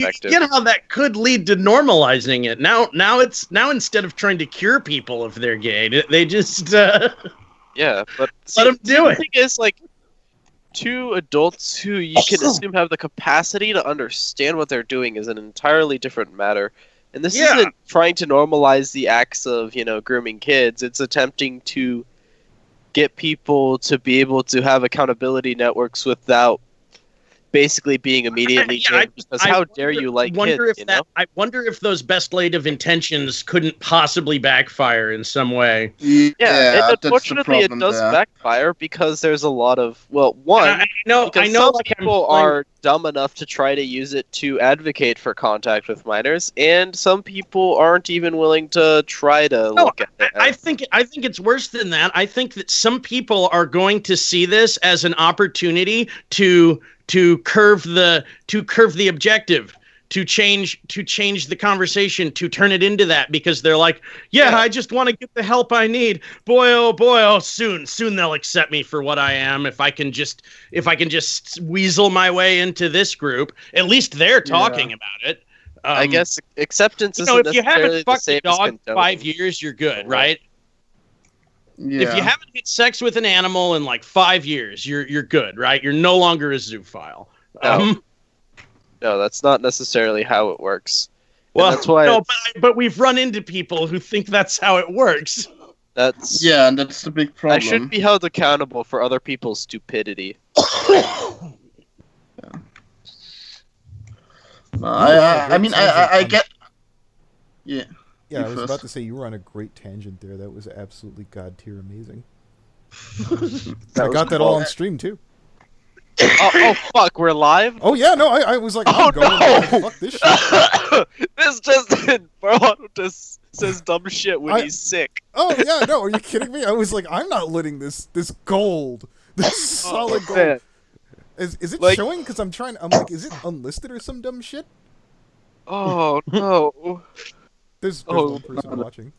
effective. You know how that could lead to normalizing it. Now instead of trying to cure people if they're gay, they just Yeah, but let them do the it. thing is, like, two adults who you can assume have the capacity to understand what they're doing is an entirely different matter. And this Yeah. isn't trying to normalize the acts of, grooming kids. It's attempting to get people to be able to have accountability networks without basically being immediately jailed. Because how dare you like kids, you know? I wonder if those best laid of intentions couldn't possibly backfire in some way. Yeah, and that's the unfortunately it problem does there. backfire because there's a lot of, I know because some some people are dumb enough to try to use it to advocate for contact with minors, and some people aren't even willing to try to look at it. I think it's worse than that. I think that some people are going to see this as an opportunity to curve the objective, to change the conversation, to turn it into that, because they're like, yeah. I just want to get the help I need. Boy, oh, soon they'll accept me for what I am if I can just weasel my way into this group. At least they're talking about it. I guess acceptance isn't if you necessarily haven't fucked the a same as dog condoning. 5 years, you're good, right? Yeah. If you haven't had sex with an animal in like 5 years, you're good, right? You're no longer a zoophile. No, that's not necessarily how it works. Well, and that's why but we've run into people who think that's how it works. and that's the big problem. I should be held accountable for other people's stupidity. I get. Yeah. Yeah, I was about to say you were on a great tangent there. That was absolutely god tier amazing. I got that all on stream too. Oh fuck, we're live? Oh yeah, no, I was like, I'm going live. Fuck this shit. This just bro just says dumb shit when he's sick. Oh yeah, no, are you kidding me? I was like, I'm not letting this gold, this solid gold. Man. Is it showing? Because I'm like, is it unlisted or some dumb shit? Oh no. There's one person watching.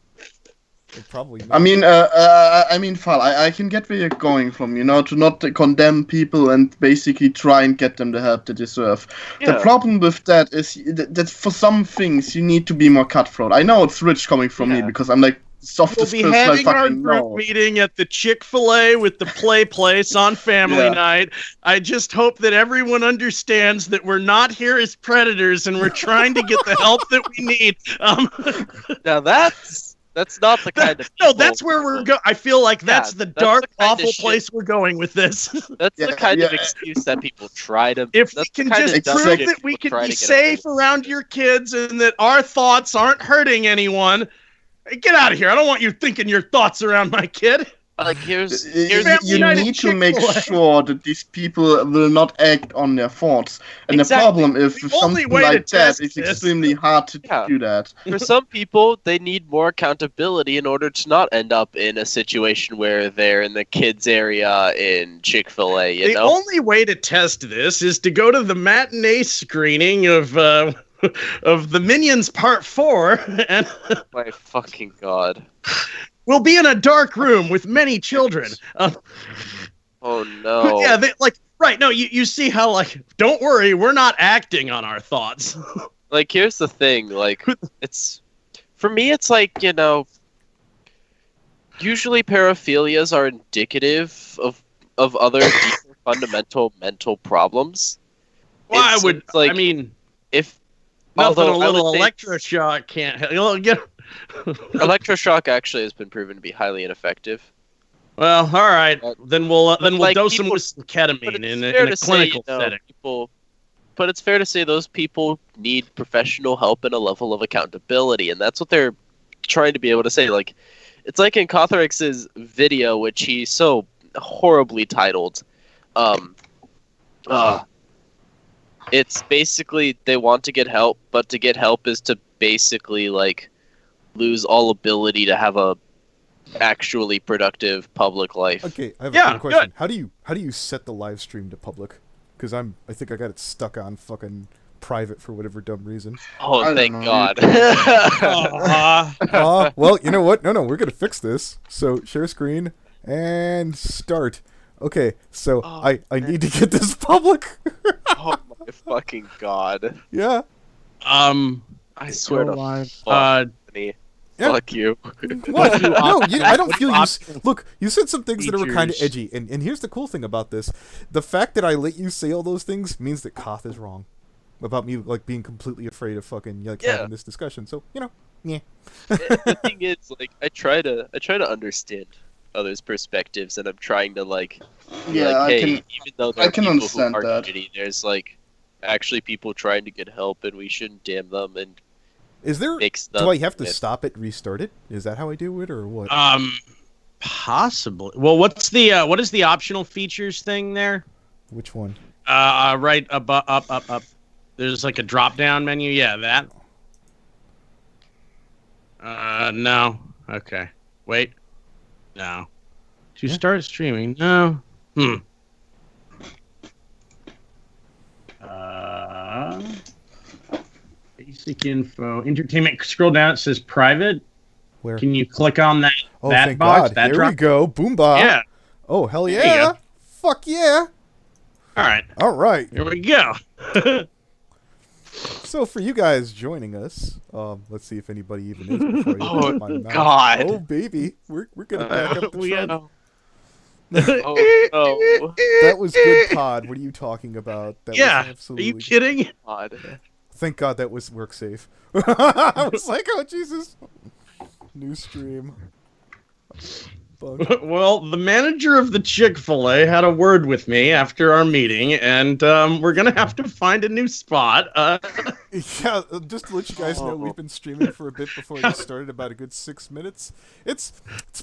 Probably not. I mean, Fal, I can get where you're going from, to not condemn people and basically try and get them the help they deserve. Yeah. The problem with that is that for some things you need to be more cutthroat. I know it's rich coming from me because I'm like softest We'll be person I having our fucking group know. meeting at the Chick-fil-A with the Play Place on family night. I just hope that everyone understands that we're not here as predators and we're trying to get the help that we need. Now that's not the kind of no, that's where we're going. I feel like that's the dark, the kind of awful shit. place we're going with this. That's the kind of excuse that people try to. If that's we the can kind of just dumb prove shit that we people can try be to get safe away around your kids and that our thoughts aren't hurting anyone, get out of here. I don't want you thinking your thoughts around my kid. Like here's You United need to make Chick-fil-A. sure that these people will not act on their thoughts. And Exactly. the problem is The with only something way to like that, test it's this- extremely hard to do that. For some people, they need more accountability in order to not end up in a situation where they're in the kids area in Chick-fil-A, you The know? only way to test this is to go to the matinee screening of the Minions Part 4, and My fucking god. we'll be in a dark room with many children. Oh no. Yeah, right. No, you see how, don't worry, we're not acting on our thoughts. Like, here's the thing, like, for me, it's like, usually paraphilias are indicative of other deeper fundamental mental problems. Well, It's like, if nothing a although I would little say electroshock can't help. electroshock actually has been proven to be highly ineffective. Well, all right. Then we'll like, dose them people- with some But ketamine it's in fair a to say, clinical setting. But it's fair to say those people need professional help and a level of accountability, and that's what they're trying to be able to say. Like, it's like in Cothrix's video, which he so horribly titled. It's basically they want to get help, but to get help is to basically lose all ability to have a actually productive public life. Okay, I have a quick question. How do you set the live stream to public? Because I think I got it stuck on fucking private for whatever dumb reason. Oh, thank God. Well, you know what? No, we're gonna fix this. So share screen and start. Okay, so I need to get this public. Oh my fucking God. Yeah. I swear to live. fuck me. Yeah. Fuck you. What? No, I don't feel you. optional Look, you said some things that are kind of features? edgy, and here's the cool thing about this: the fact that I let you say all those things means that Koth is wrong about me, like being completely afraid of fucking having this discussion. So yeah. The thing is, like, I try to understand others' perspectives, and I'm trying to be Yeah, like, I hey, can- even though there I are can people understand who are that. shitty, there's like actually people trying to get help, and we shouldn't damn them and Is there? mix them. Do I have to with- stop it, restart it? Is that how I do it, or what? Possibly. Well, what is the optional features thing there? Which one? Right up. There's like a drop down menu. Yeah, that. No. Okay. Wait. No. To start streaming. No. Basic info. Entertainment. Scroll down. It says private. Where? Can you click on that? Oh, that thank box? God! That Here drop? we go. Boomba. Yeah. Oh hell There you yeah! go. Fuck yeah! All right. All right. Here we go. So for you guys joining us, let's see if anybody even is before I Oh, open my mouth. God. Oh baby, we're gonna back up the we trunk. had- Oh no. That was good pod. What are you talking about? That Yeah. was Are absolutely. you kidding? God. Thank God that was work safe. I was like, oh Jesus. New stream. Bug. Well, the manager of the Chick-fil-A had a word with me after our meeting, and we're gonna have to find a new spot. Yeah, just to let you guys know, we've been streaming for a bit before this started, about a good 6 minutes. It's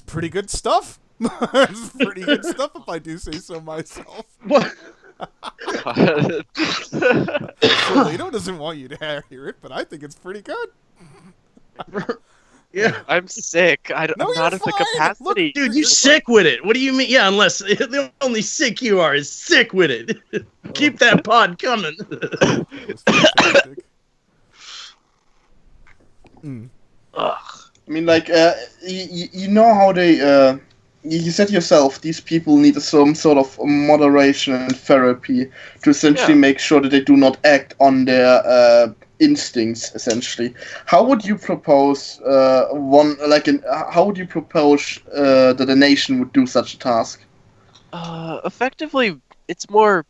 pretty good stuff. It's pretty good stuff, if I do say so myself. What? Farlado doesn't want you to hear it, but I think it's pretty good. Yeah, I'm sick. I'm No, not you're at the fine. capacity. Look, dude, you sick with it? What do you mean? Yeah, unless the only sick you are is sick with it. Keep that pod coming. That was fantastic. Ugh. I mean, like, you know how they, you said yourself, these people need some sort of moderation and therapy to essentially make sure that they do not act on their instincts, essentially. How would you propose how would you propose that a nation would do such a task? Effectively, it's more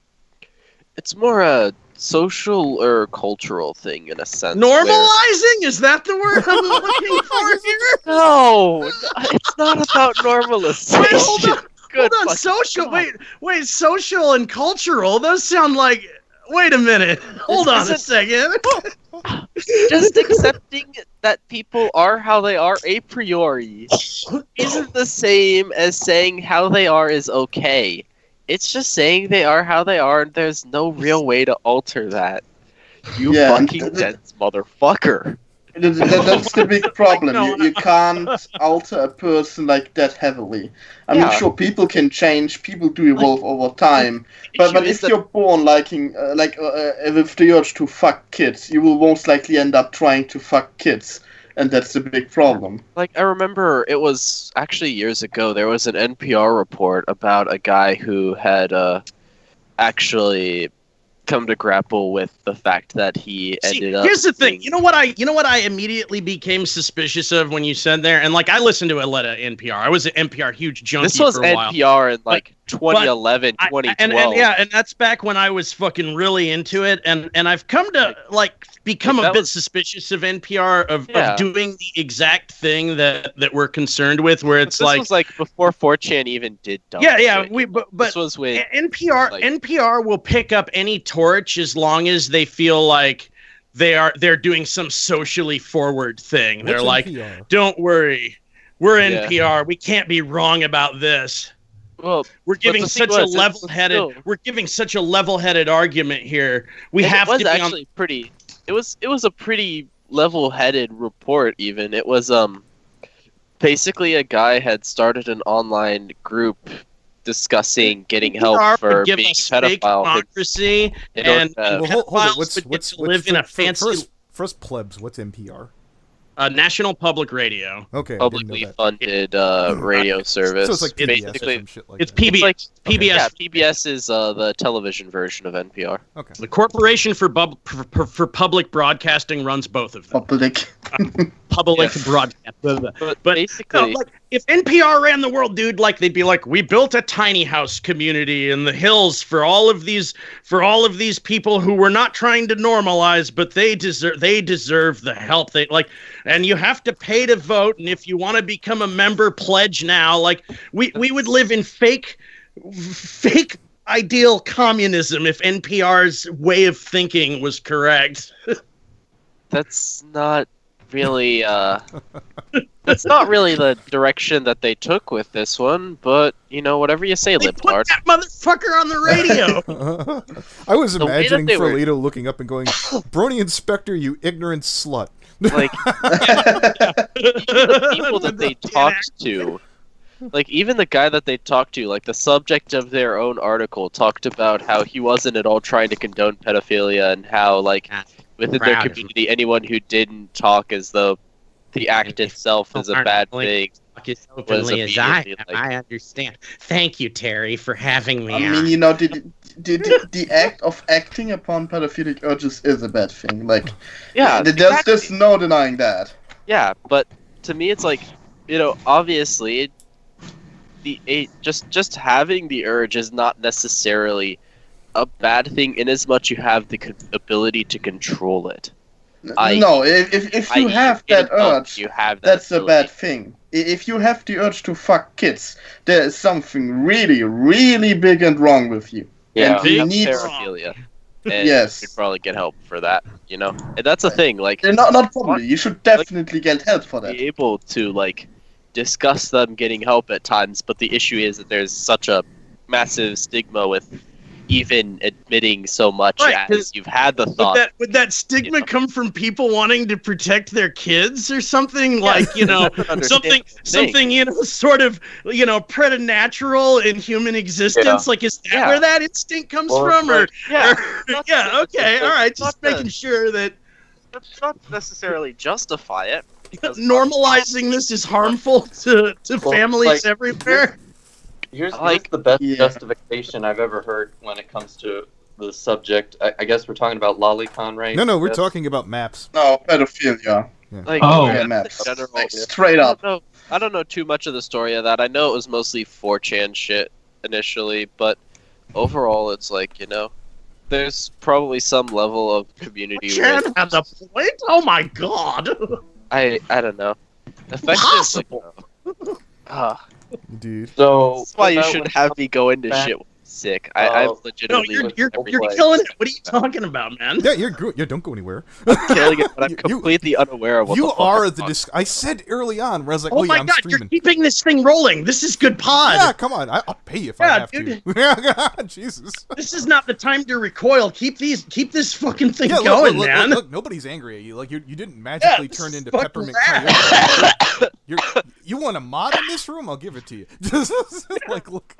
a social or cultural thing in a sense. Normalizing? Is that the word I'm looking for here? No, it's not about normalization. Wait, hold on. Good Hold on, fucking social. God. Wait, social and cultural. Those sound like. Wait a minute. Hold on a second. Just accepting that people are how they are a priori isn't the same as saying how they are is okay. It's just saying they are how they are, and there's no real way to alter that. You fucking dense motherfucker. That's the big problem. No, You can't alter a person like that heavily. I mean, sure, people can change. People do evolve over time. But if you're born liking, with the urge to fuck kids, you will most likely end up trying to fuck kids, and that's the big problem. Like, I remember it was actually years ago, there was an NPR report about a guy who had actually come to grapple with the fact that he ended up. Here's the thing. You know what I immediately became suspicious of when you said there, and like I listened to a lot of NPR. I was an NPR huge junkie This was for a while. NPR in like 2011, 2012. And that's back when I was fucking really into it, and I've come to become a bit suspicious of NPR of doing the exact thing that we're concerned with, where it's this was like before 4chan even did dumb shit. But this was when NPR will pick up any torch as long as they feel like they're doing some socially forward thing. They're like, NPR? Don't worry, we're NPR. We can't be wrong about this. Well, we're giving such a level-headed. We're giving such a level-headed argument here. We have to be actually pretty. It was a pretty level-headed report. Even it was basically a guy had started an online group discussing getting help for being pedophile. Democracy and hold it. What's live in a fancy. First plebs. What's NPR? National Public Radio. Okay, I didn't know Publicly that. funded radio service. So it's like PBS or basically. some shit like It's that. PBS. It's PBS. Yeah, PBS is the television version of NPR. Okay. The Corporation for Public Broadcasting runs both of them. Public. Public Yes. broadcast. But No, basically, like, if NPR ran the world, dude, like they'd be like, we built a tiny house community in the hills for all of these people who were not trying to normalize, but they deserve the help. They like, and you have to pay to vote, and if you want to become a member, pledge now. Like we would live in fake ideal communism if NPR's way of thinking was correct. that's not really that's not really the direction that they took with this one, but whatever you say, They libtard. put that motherfucker on the radio. I was The way that imagining they were- Farlado looking up and going, Brony Inspector, you ignorant slut. Like the people that they talked to, like even the guy that they talked to, like the subject of their own article talked about how he wasn't at all trying to condone pedophilia, and how like within their Proud of him. community, anyone who didn't talk as though the act itself is a bad thing. As openly as immediately, I understand. Thank you, Terry, for having me I on. mean, the act of acting upon pedophilic urges is a bad thing. Like, Yeah, there's just no denying that. Yeah, but to me, it's like, obviously, just having the urge is not necessarily a bad thing, in as much you have the ability to control it. No, if you have that urge, you have that that's a ability. bad thing. If you have the urge to fuck kids, there is something really, really big and wrong with you. Yeah, and you have need paraphilia. And Yes. you should probably get help for that. And that's the thing. Like, not probably. You should definitely get help for that. be able to discuss them getting help at times, but the issue is that there's such a massive stigma with even admitting so much Right, as 'cause you've had the thought. Would that stigma come from people wanting to protect their kids or something? Like, That's an understandable something, sort of, preternatural in human existence. Yeah. Like, is that Yeah. where that instinct comes Well, from? Or, Yeah, yeah, okay, all right. Just not the- making sure that that's not necessarily justify it. Because normalizing this is harmful to Well, families everywhere. Here's Like- the best Yeah. justification I've ever heard when it comes to the subject. I guess we're talking about lolicon, right? No, we're Yes. talking about maps. No, pedophilia. Like, Oh. Yeah, in maps. general, Like, straight I up. don't know too much of the story of that. I know it was mostly 4chan shit initially, but overall, it's like, there's probably some level of community. Jan with- has a point. Oh my god. I don't know. Impossible. Dude. So That's why you so should when- have me go into back- shit when I'm sick. I'm No, legitimately you're Like- killing it. What are you talking about, man? Yeah, you're good. Yeah, don't go anywhere. killing it, but I'm You- completely unaware of what You the fuck are I'm the talking I said early on where I was like, Oh yeah, my I'm god, streaming. you're keeping this thing rolling. This is good pod. Yeah, come on. I'll pay you if I Yeah, have dude. to. Jesus. This is not the time to recoil. Keep this fucking thing Yeah, going, look, man. Look, nobody's angry at you. Like you didn't magically this turn is into fucking peppermint rad. coyote. You want a mod in this room? I'll give it to you. Just like look.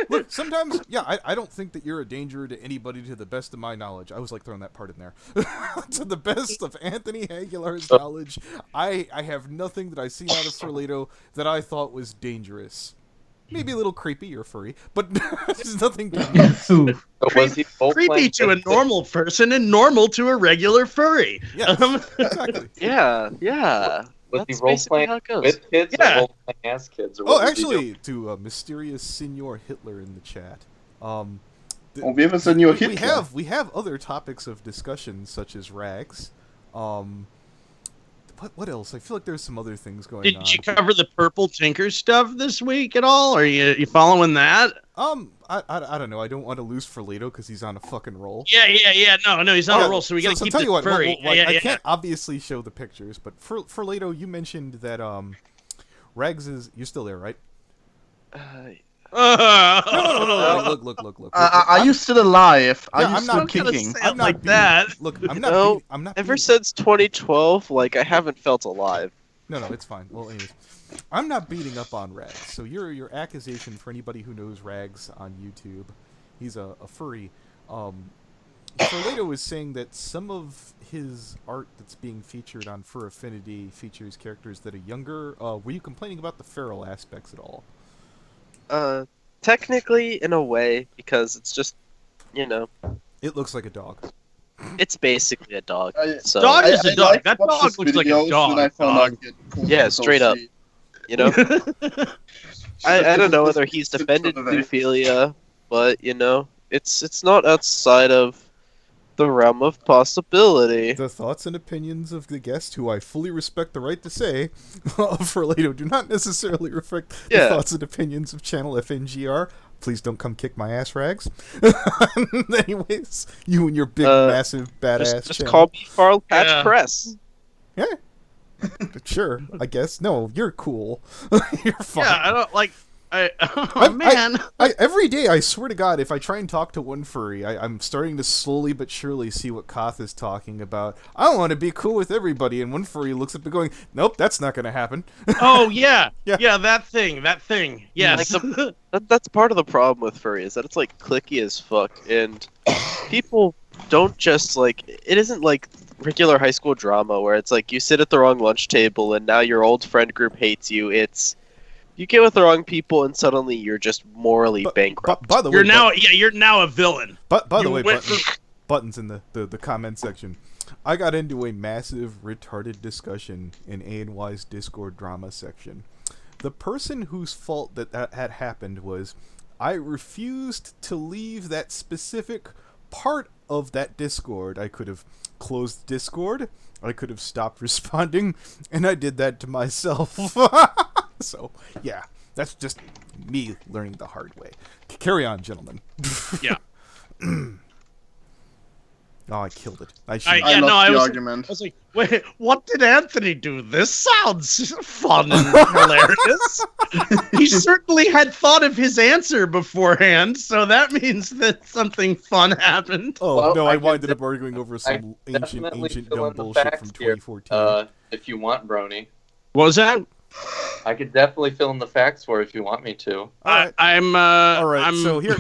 Look, sometimes, yeah, I don't think that you're a danger to anybody to the best of my knowledge. I was like throwing that part in there. To the best of Anthony Aguilar's knowledge, I have nothing that I seen out of Farlado that I thought was dangerous. Maybe a little creepy or furry, but there's nothing dangerous. So was he Creepy role-playing to a with- normal person and normal to a regular furry. Yes, exactly. Yeah. Was he That's role basically playing how it goes. with kids Yeah. or role playing as kids? Or Oh, what was he doing? actually, to mysterious Senor Hitler in the chat. Oh, we have a Senor we Hitler. have other topics of discussion such as rags. What else? I feel like there's some other things going on. Did you cover the purple Tinker stuff this week at all? Are you following that? I don't know. I don't want to lose Farlado because he's on a fucking roll. Yeah. No, he's on a roll, so we gotta so keep tell it you what, furry. I can't obviously show the pictures, but Farlado, you mentioned that rags is you're still there, right? No. Look. Are you still alive? Are Yeah, you I'm still not gonna kicking? say- I'm not like beating- that. Look, I'm No, not. I'm not. Ever beating- since 2012, I haven't felt alive. No, it's fine. Well, anyways, I'm not beating up on Rags. So your accusation for anybody who knows Rags on YouTube, he's a furry. Farlado was saying that some of his art that's being featured on Fur Affinity features characters that are younger. Were you complaining about the feral aspects at all? Technically, in a way, because it's just, you know, It looks like a dog. it's basically a dog. So Dog is a dog. like That watch dog his looks like a videos dog. when I found out he had Yeah, straight up. you know, I don't know whether he's defended zoophilia, but you know, it's not outside of the realm of possibility. The thoughts and opinions of the guest, who I fully respect the right to say, of Farlado, do not necessarily reflect the thoughts and opinions of Channel FNGR. Please don't come kick my ass, Rags. Anyways, you and your big, massive, badass Just channel. call me Carl Patch Press. Yeah. Sure, I guess. No, you're cool. You're fine. Yeah, I don't like. Man. Every day, I swear to God, if I try and talk to one furry, I'm starting to slowly but surely see what Koth is talking about. I want to be cool with everybody, and one furry looks up and going, "Nope, that's not going to happen." Oh yeah. Yeah. Yeah, that thing. Yes. Like that's part of the problem with furry, is that it's like clicky as fuck, and people don't just like, it isn't like regular high school drama where it's like you sit at the wrong lunch table and now your old friend group hates you. It's you get with the wrong people and suddenly you're just morally bankrupt. By the way, you're now a villain. But by the way, buttons in the comment section. I got into a massive retarded discussion in A&Y's Discord drama section. The person whose fault that had happened was I refused to leave that specific part of that Discord. I could have closed Discord, I could have stopped responding, and I did that to myself. So, yeah, that's just me learning the hard way. Carry on, gentlemen. Yeah. Oh, I killed it. I argument. was like, wait, what did Anthony do? This sounds fun and hilarious. He certainly had thought of his answer beforehand, so that means that something fun happened. Oh, Well, no, I I could winded up arguing over some definitely ancient fill dumb in the bullshit facts from here, 2014. if you want, Brony. What was that? I could definitely fill in the facts for it if you want me to. Alright. I'm So here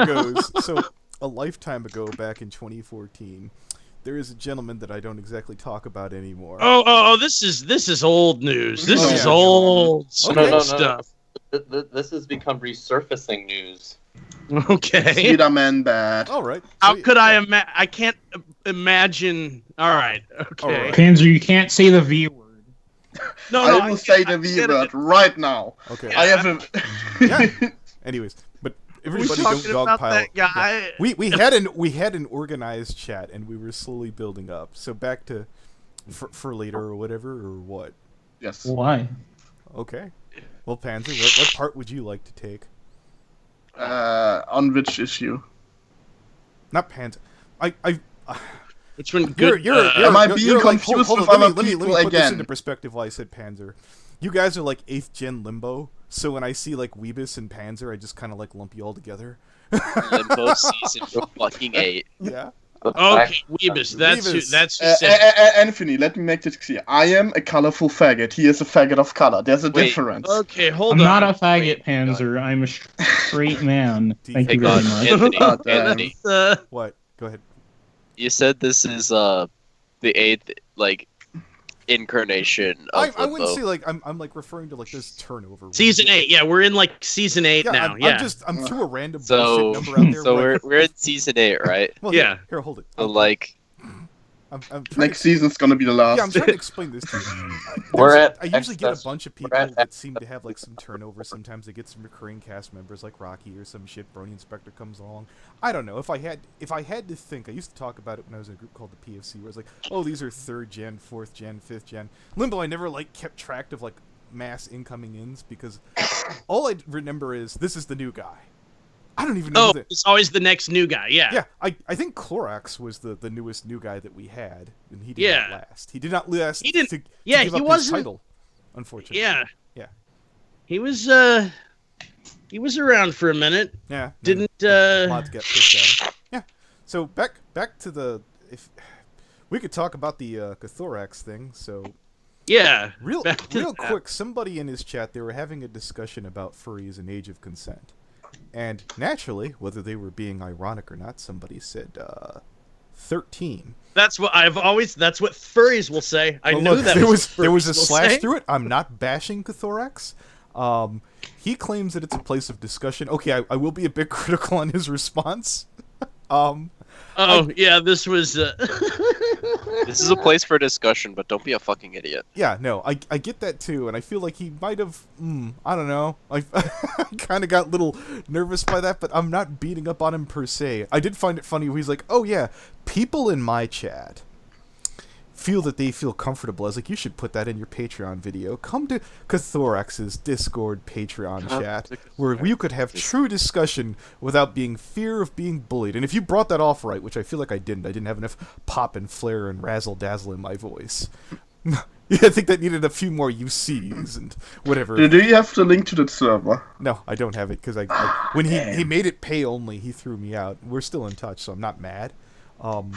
goes. So a lifetime ago, back in 2014, there is a gentleman that I don't exactly talk about anymore. Oh, this is old news. This is old stuff. This has become resurfacing news. Okay. Spider-Man bad. All right. How could I I can't imagine. All right. Okay. All right. Panzer, you can't say the V word. No, I will say the V word right now. Okay. I have a. Yeah. Anyways, but everybody don't dogpile. Yeah. We had an organized chat, and we were slowly building up. So back to for later or whatever, or what? Yes. Why? Okay. Well, Panzer, what part would you like to take? On which issue? Not Panzer. Which one? Am I being confused with other let me people put this again? into perspective why I said Panzer. You guys are like 8th gen Limbo, so when I see like Weebus and Panzer, I just kind of like lump you all together. Limbo season fucking 8. Yeah. Okay, Weebus. That's who said. Anthony, let me make this clear. I am a colorful faggot. He is a faggot of color. There's a difference. Okay, hold I'm on. not a faggot, Panzer. I'm a straight man. Thank you very much. Anthony, What? Go ahead. you said this is the 8th like incarnation of I wouldn't Limbo. say like I'm like referring to like this turnover. Season 8. Yeah, we're in like season 8 now. I'm through a random So, bullshit number out there. so where we're in season 8, right? well, yeah. Here, hold it. So like, I'm trying Next season's gonna be the last. Yeah, I'm trying to explain this to you. I usually get a bunch of people that seem to have like some turnover. Sometimes they get some recurring cast members like Rocky or some shit. Brony Inspector comes along. I don't know. If I had to think, I used to talk about it when I was in a group called the PFC, where it's like, oh, these are 3rd gen, 4th gen, 5th gen. Limbo, I never like kept track of like mass incoming ins because all I remember is this is the new guy. I don't even know. It's always the next new guy. Yeah. Yeah, I think Clorox was the newest new guy that we had, and he did not last. He did not last. He didn't. To Yeah, give he up wasn't. his title, unfortunately. Yeah. Yeah. He was around for a minute. Yeah. Didn't mods get pissed at him. Yeah. So back to the if we could talk about the Thorax thing. So yeah. real back to that. quick, somebody in his chat, they were having a discussion about furries and age of consent. And naturally, whether they were being ironic or not, somebody said, 13. That's what furries will say. I Well, knew look, that there was a will slash say. through it. I'm not bashing Cathorax. He claims that it's a place of discussion. Okay, I will be a bit critical on his response. This was. This is a place for discussion, but don't be a fucking idiot. Yeah, no, I get that too, and I feel like he might have, I don't know, I kind of got a little nervous by that, but I'm not beating up on him per se. I did find it funny when he's like, oh yeah, people in my chat feel that they feel comfortable. I was like, you should put that in your Patreon video. Come to Cathorax's Discord Patreon chat, where you could have true discussion without being fear of being bullied. And if you brought that off right, which I feel like I didn't have enough pop and flair and razzle-dazzle in my voice. Yeah, I think that needed a few more UCs and whatever. Do you have the link to the server? No, I don't have it, because when he made it pay only, he threw me out. We're still in touch, so I'm not mad. I'm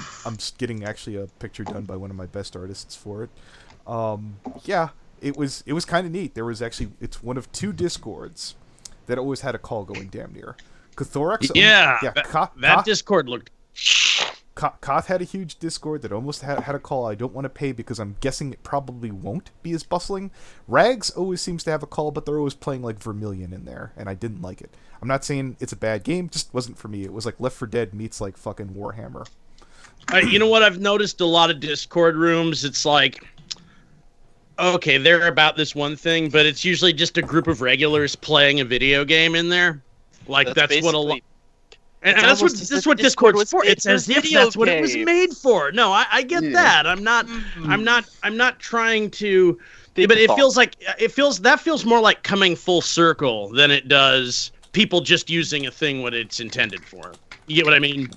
getting actually a picture done by one of my best artists for it. Yeah, it was kind of neat. It's one of 2 Discords that always had a call going damn near. Cathorax. That Discord looked. Koth had a huge Discord that almost had a call I don't want to pay because I'm guessing it probably won't be as bustling. Rags always seems to have a call, but they're always playing like Vermilion in there, and I didn't like it. I'm not saying it's a bad game, just wasn't for me. It was like Left 4 Dead meets like fucking Warhammer. You know what? I've noticed a lot of Discord rooms. It's like, okay, they're about this one thing, but it's usually just a group of regulars playing a video game in there. Like that's what a lot. And that's what Discord's for. It's as if that's what it was made for. No, I get that. I'm not trying to. But it feels more like coming full circle than it does people just using a thing what it's intended for. You get what I mean?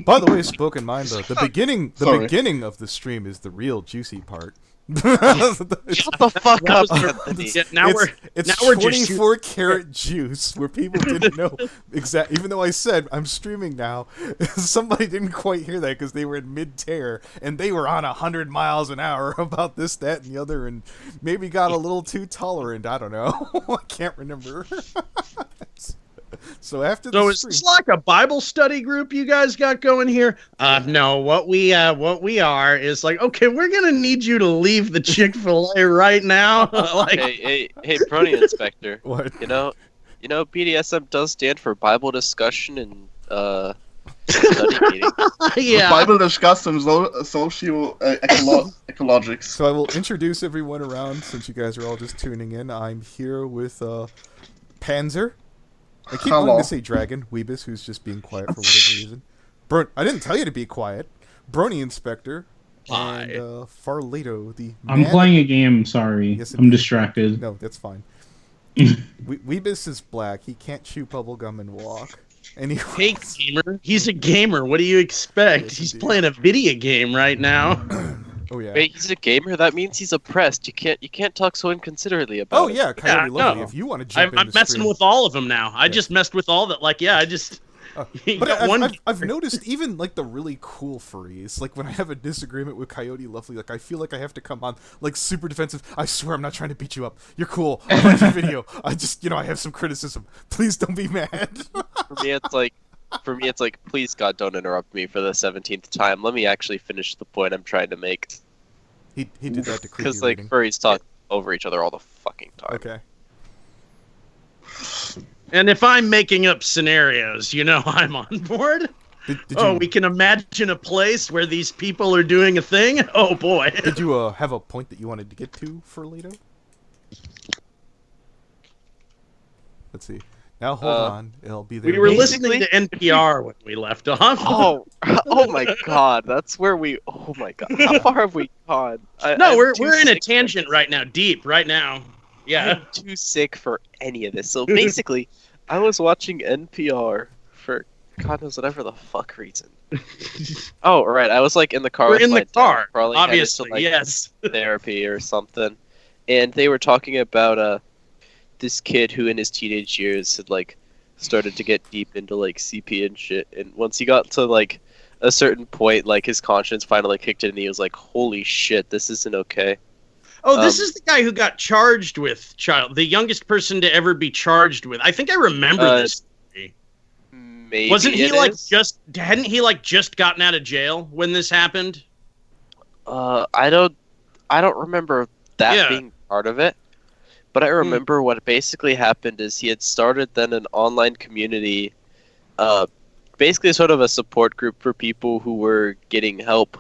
By the way, spoken mind, the beginning of the stream is the real juicy part. Shut the fuck up, Anthony. It's 24 karat juice where people didn't know exactly. Even though I said I'm streaming now, somebody didn't quite hear that because they were in mid-tear and they were on 100 miles an hour about this, that, and the other, and maybe got a little too tolerant. I don't know. I can't remember. So after the is this like a Bible study group you guys got going here? No, what we are is like, okay, we're gonna need you to leave the Chick-fil-A right now. Like, hey, Brony Inspector. What? You know, BDSM does stand for Bible discussion and study meeting. Yeah. Bible discussion, socio ecologics. So I will introduce everyone around since you guys are all just tuning in. I'm here with Panzer. I keep wanting to say Dragon, Weebus, who's just being quiet for whatever reason. I didn't tell you to be quiet. Brony Inspector. And Farlado, I'm playing a game, sorry. Yes, I'm distracted. No, that's fine. Weebus is black. He can't chew bubblegum and walk. Anyway. Hey, gamer. He's a gamer. What do you expect? Yes, he's indeed. playing a video game right now. Oh yeah. Wait, he's a gamer? That means he's oppressed. You can't talk so inconsiderately about it. Yeah, Coyote Lovely. no. If you want to jump in I'm messing with all of them now. I just messed with all that. Like, yeah, I just. But I've noticed even like the really cool furries, like when I have a disagreement with Coyote Lovely, like I feel like I have to come on like super defensive. I swear I'm not trying to beat you up. You're cool. I like your video. I just I have some criticism. Please don't be mad. For me, it's like, please God, don't interrupt me for the 17th time. Let me actually finish the point I'm trying to make. He did that to creepy Because like reading. furries talk over each other all the fucking time. Okay. And if I'm making up scenarios, I'm on board. We can imagine a place where these people are doing a thing? Oh, boy. Did you have a point that you wanted to get to, Furlado? Let's see. Now hold on. It'll be there. We were listening to NPR when we left off. Oh my God! That's where we. Oh my God! How far have we gone? We're in a tangent right now, deep right now. Yeah. I'm too sick for any of this. So basically, I was watching NPR for God knows whatever the fuck reason. Oh right, I was like in the car. We're in the car. Probably obviously, to, like, yes. Therapy or something, and they were talking about this kid who in his teenage years had like started to get deep into like CP and shit, and once he got to like a certain point, like his conscience finally kicked in and he was like, holy shit, this isn't okay. Oh, this is the guy who got charged with the youngest person to ever be charged with. I think I remember this. maybe Wasn't he it like is. hadn't he like just gotten out of jail when this happened? I don't remember that Yeah. being part of it, but I remember what basically happened is he had started then an online community, basically sort of a support group for people who were getting help,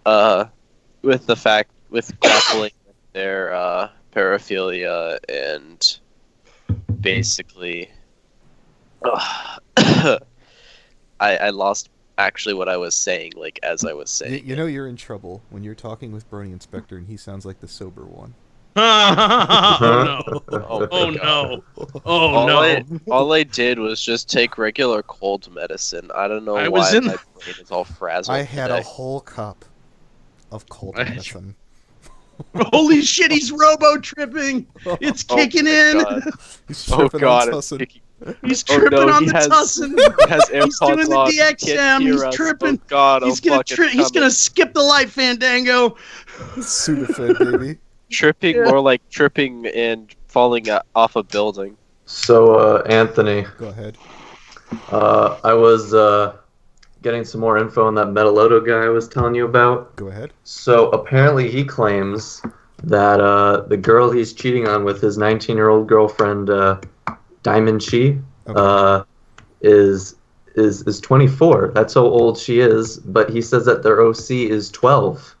with grappling with their paraphilia and basically, I lost actually what I was saying, like as I was saying. You know you're in trouble when you're talking with Brony Inspector and he sounds like the sober one. Oh no! Oh, Oh my God. no! Oh no! All I did was just take regular cold medicine. I don't know I why was in- my brain is all frazzled I had today. a whole cup of cold medicine. Holy shit! He's robo tripping. It's Oh kicking my in. God. He's Oh tripping God, on it's tussin. kicking. He's Oh, tripping no, on he the has- tussin. He has He's AirPods doing the on. He can't DXM. hear He's us. tripping. Oh God, He's oh gonna fuck, it's he's gonna coming. skip the light, Fandango. Sudafed, baby. Tripping, Yeah. more like tripping and falling off a building. So, Anthony, Go ahead. I was getting some more info on that Metaloto guy I was telling you about. Go ahead. So apparently he claims that the girl he's cheating on with his 19-year-old girlfriend, Diamond Chi, Okay. is 24. That's how old she is. But he says that their OC is 12.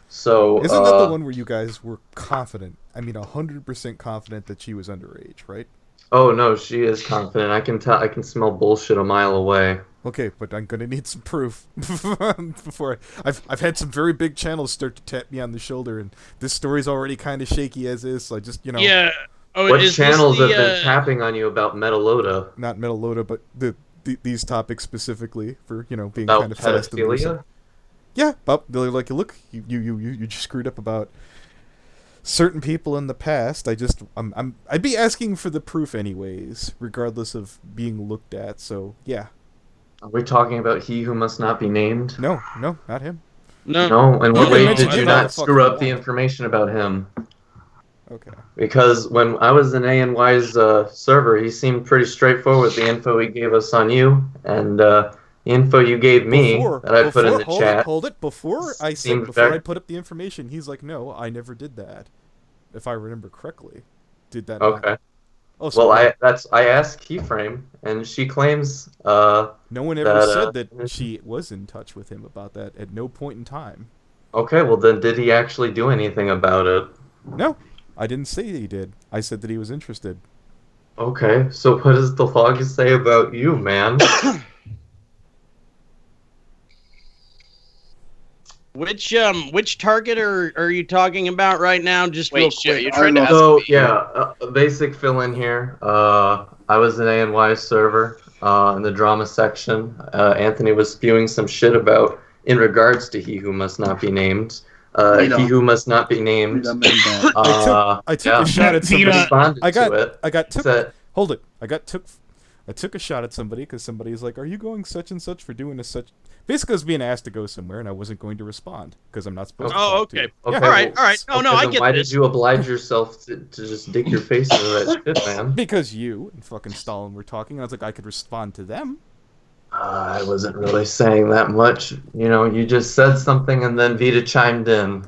So Isn't that the one where you guys were confident? I mean, 100% confident that she was underage, right? Oh no, she is confident. I can tell. I can smell bullshit a mile away. Okay, but I'm gonna need some proof before I've had some very big channels start to tap me on the shoulder, and this story's already kind of shaky as is. So I just Yeah. Oh, What is channels this have the, been tapping on you about Metalota? not Metalota, but these topics specifically for being About kind of fast and loose. pedophilia? Yeah, but they're like, look, you just screwed up about certain people in the past. I'd be asking for the proof anyways, regardless of being looked at. So yeah. Are we talking about he who must not be named? No, not him. No. No, in what You way mentioned did you him all not the screw fucking up the want. information about him? Okay. Because when I was in ANY's server, he seemed pretty straightforward with the info he gave us on you, and the info you gave me that I put in the chat. Hold it. Before I put up the information, he's like, "No, I never did that." If I remember correctly, did that? Okay. Not? Oh, so Well, I asked Keyframe, and she claims no one ever that, said that she was in touch with him about that at no point in time. Okay, well then, did he actually do anything about it? No, I didn't say he did. I said that he was interested. Okay, so what does the log say about you, man? Which target are you talking about right now? Just real Wait, shit, quick. you're trying to ask So me? yeah, a basic fill in here. I was in ANY server in the drama section. Anthony was spewing some shit about in regards to he who must not be named. He who must not be named. I took a shot at somebody. Responded I got to it. I got took. Said, Hold it. I took a shot at somebody because somebody's like, "Are you going such and such for doing a such?" Basically, I was being asked to go somewhere, and I wasn't going to respond because I'm not supposed to. Oh, talk to okay. you. okay, All right, all right. Oh, no, I then get why this. did you oblige yourself to just dig your face into that shit, man? Because you and fucking Stalin were talking, and I was like, I could respond to them. I wasn't really saying that much. You know, you just said something and then Vita chimed in.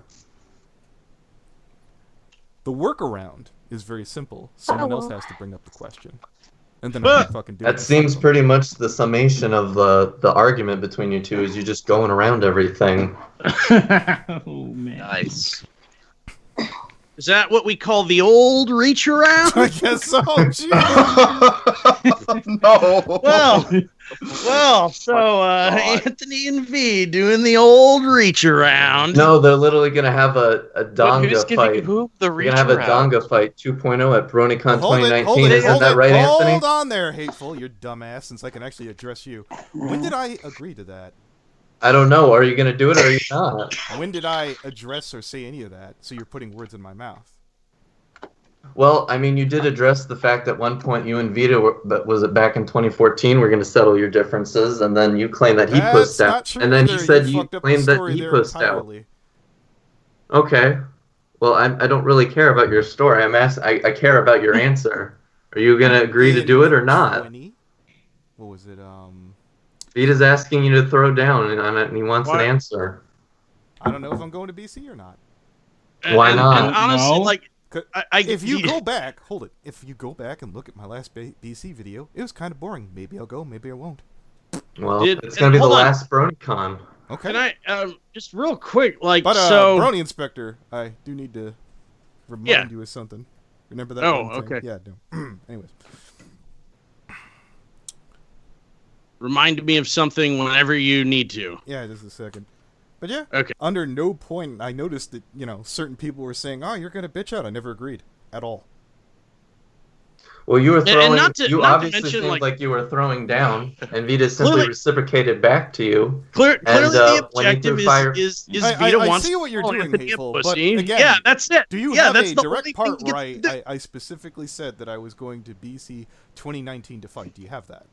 The workaround is very simple. Someone else has to bring up the question, and then I can fucking do it. That seems pretty much the summation of the argument between you two is you just going around everything. Oh man. Nice. Is that what we call the old reach around? I guess so. Gee. No. Well, so God. Anthony and V doing the old reach around. No, they're literally gonna have a But who's Donga giving fight. who the We're reach gonna have a around? Donga fight 2.0 at BronyCon Hold 2019. Isn't that right, Anthony? Hold on there, hateful. You're dumbass. Since I can actually address you. When did I agree to that? I don't know. Are you gonna do it or are you not? When did I address or say any of that? So you're putting words in my mouth. Well, I mean, you did address the fact at one point you and Vita were, but was it back in 2014? We're going to settle your differences, and then you claim that he That's pussed not out, true and then either. he said you fucked up the claimed that story he there pussed out. entirely. Okay. Well, I don't really care about your story. I care about your answer. Are you going to agree to do it or not? what was it? Vita's asking you to throw down, and he wants an answer. I don't know if I'm going to BC or not. Why not? And honestly, No. like, If you go back, hold it. If you go back and look at my last BC video, it was kind of boring. Maybe I'll go, maybe I won't. Well, it's gonna be the last BronyCon. Okay. Can I just real quick, like, But so Brony Inspector, I do need to remind you of something. Remember that? Oh, one thing? okay. Yeah. No. Anyways. remind me of something whenever you need to. Yeah, just a second. But yeah, Okay. under no point I noticed that, certain people were saying, "Oh, you're gonna bitch out." I never agreed at all. Well, you were throwing. not to obviously mention, seemed like- like you were throwing down, and Vita simply Clearly- reciprocated back to you. Clearly, the when you objective threw fire- is I Vita wants see what you're to call doing, Anthony a Hateful, but pussy. again, yeah, that's it. Do you yeah, have that's a the direct only part thing you right? get to do. I specifically said that I was going to BC 2019 to fight. Do you have that?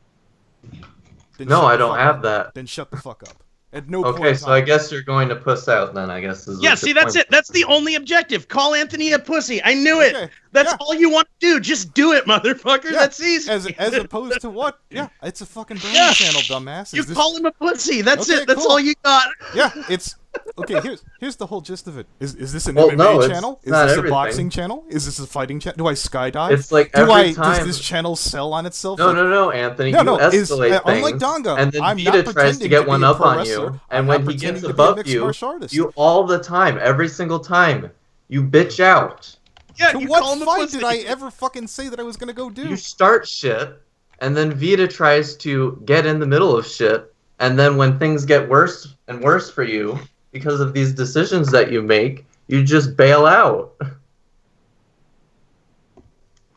Then No, shut I the don't fuck have up. that. Then shut the fuck up. At no point. Okay, so I time. guess you're going to puss out then. I guess is. Yeah, what see, your that's point it. That's the only objective. Call Anthony a pussy. I knew it. Okay, That's yeah. all you want to do. Just do it, motherfucker. Yeah, That's easy. As opposed to what? Yeah, it's a fucking Brony Yeah. channel, dumbass. You Is this- call him a pussy. That's Okay, it. That's cool. all you got. Yeah, it's okay. Here's the whole gist of it. Is this an Well, MMA no, it's channel? Is not this everything. a boxing channel? Is this a fighting channel? Do I skydive? It's like Do every time. Does this channel sell on itself? No, Like- no, Anthony. No, you is escalate unlike things, Donga. and then I'm Vita not tries to pretending get be one a up pro on wrestler. you, I'm and not when he pretending gets to be a above mixed you, martial artist. you all the time, every single time, you bitch out. Yeah, To you what call him a fight pussy. did I ever fucking say that I was gonna go do? You start shit, and then Vita tries to get in the middle of shit, and then when things get worse and worse for you because of these decisions that you make, you just bail out.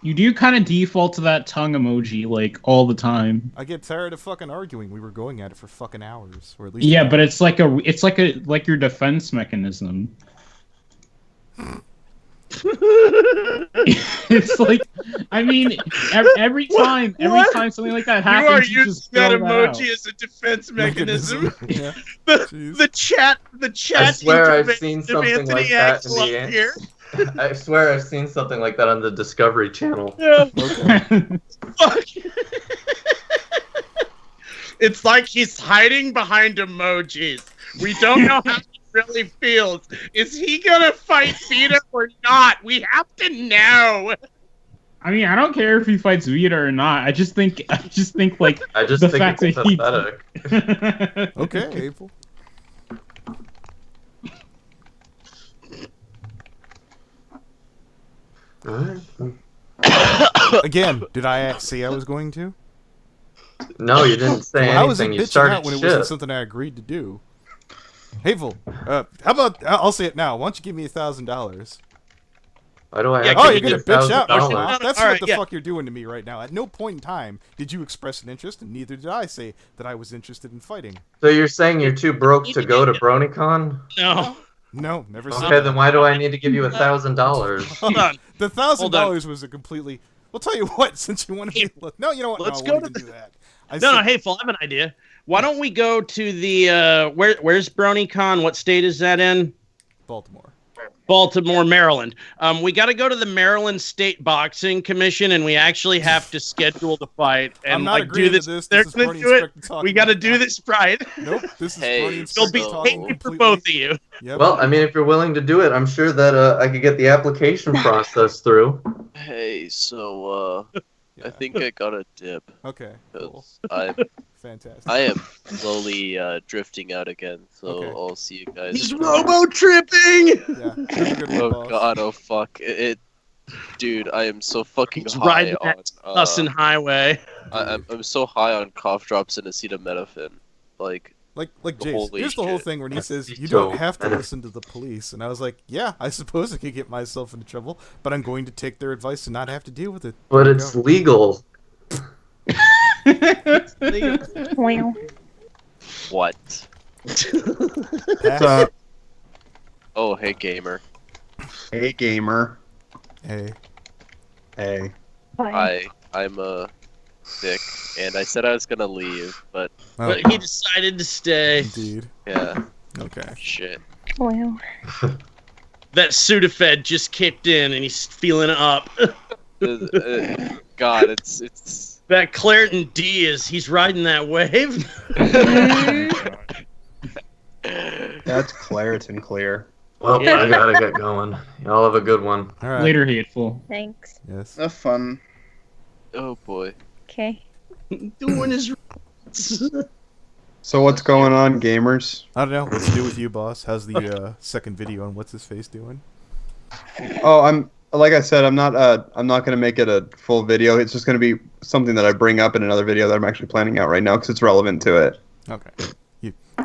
You do kind of default to that tongue emoji like all the time. I get tired of fucking arguing. We were going at it for fucking hours, or at least. Yeah, but it's like your defense mechanism. It's like, I mean, every time something like that You happens, are you using just that throw that emoji out. as a defense mechanism. Yeah. the Jeez. chat. I swear I've intervention seen of something Anthony like that in Axel the up end. here. I swear I've seen something like that on the Discovery Channel. Yeah. Okay. Fuck. It's like he's hiding behind emojis. We don't know how he really feels. Is he gonna fight Vita or not? We have to know. I mean, I don't care if he fights Vita or not. I just think like I just the think fact it's that he. pathetic. Okay, April. Alright. Again, did I say I was going to? No, you didn't say Well, I was anything. You bitching started out when it shit. wasn't something I agreed to do. Hateful. How about I'll say it now. Why don't you give me $1,000? Why do I Yeah, have Oh, to you're give gonna you bitch out. $1,000? Huh? That's All what right, the yeah. fuck you're doing to me right now. At no point in time did you express an interest, and neither did I say that I was interested in fighting. So you're saying you're too broke to go to BronyCon? No. No, never said Okay, that. then why do I need to give you $1,000? Hold on. The $1,000 was a completely. Well, tell you what. Since you want to be. No, you know what? Let's no, I go won't to even do that. I No, said- Hateful, I have an idea. Why don't we go to the where's BronyCon? What state is that in? Baltimore. Baltimore, Maryland. We got to go to the Maryland State Boxing Commission, and we actually have to schedule the fight and I'm not like agreeing do to this. this. They're This is gonna Brony do it. Inspector talking We got to right do now. this right. Nope. This is Hey, Brony It'll Inspector be So- talking painful for completely. both of you. Yep. Well, I mean, if you're willing to do it, I'm sure that I could get the application process through. Hey, so I think I got a dip Okay. Cool. because Fantastic. I am slowly drifting out again. So Okay. I'll see you guys. He's robo tripping. Yeah. Here's a good one, Oh boss. god, oh fuck. Dude, I am so fucking He's high riding on that Tussin Highway. I'm so high on cough drops and acetaminophen. Like Like Jace, Holy here's the whole shit. thing when he says you So- don't have to listen to the police, and I was like, yeah, I suppose I could get myself into trouble, but I'm going to take their advice and not have to deal with it. But There you it's go. legal. what? Pass. Oh hey gamer. Hey, gamer. Hey, Hey. I'm a dick and I said I was gonna leave, but oh, But he decided to stay. indeed. yeah, Okay. shit. That Sudafed just kicked in, and he's feeling up. God, it's That Clareton D he's riding that wave. That's Claritin clear. Well, I gotta get going. Y'all have a good one. All right. Later, hateful. Thanks. Yes. Have fun. Oh boy. Okay. Doing his. So what's going on, gamers? I don't know. What's new with you, boss? How's the second video on what's his face doing? Oh, like I said, I'm not gonna make it a full video. It's just gonna be something that I bring up in another video that I'm actually planning out right now because it's relevant to it. Okay.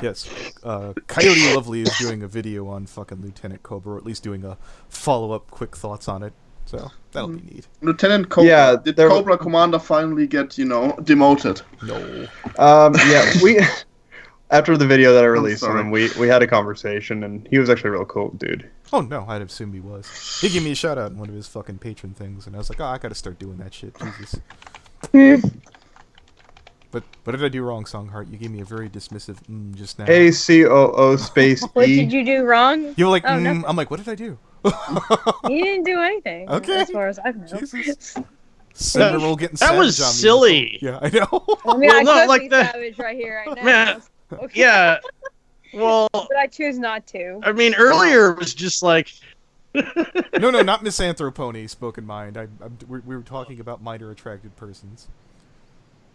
Yes. Coyote Lovely is doing a video on fucking Lieutenant Cobra, or at least doing a follow-up quick thoughts on it. So that'll be neat. Lieutenant Cobra. Yeah, Did Cobra Commander finally get, demoted? No. Yeah, we after the video that I released on sorry. him, we had a conversation, and he was actually a real cool dude. Oh no, I'd assume he was. He gave me a shout out in one of his fucking patron things, and I was like, oh, I gotta start doing that shit. Jesus. But what did I do wrong, Songheart? You gave me a very dismissive just now. ACOO space What E. did you do wrong? You were like, nothing. I'm like, what did I do? You didn't do anything. Okay. As far as I know. Jesus. Cinnamoroll getting That was savage on me. silly. Yeah, I know. I mean, Well, I no, could like be the- savage right here, right now. Man, Okay. Yeah. Well, But I choose not to. I mean, earlier it was just like. No, not Misanthropony, spoken mind. We were talking about minor attracted persons.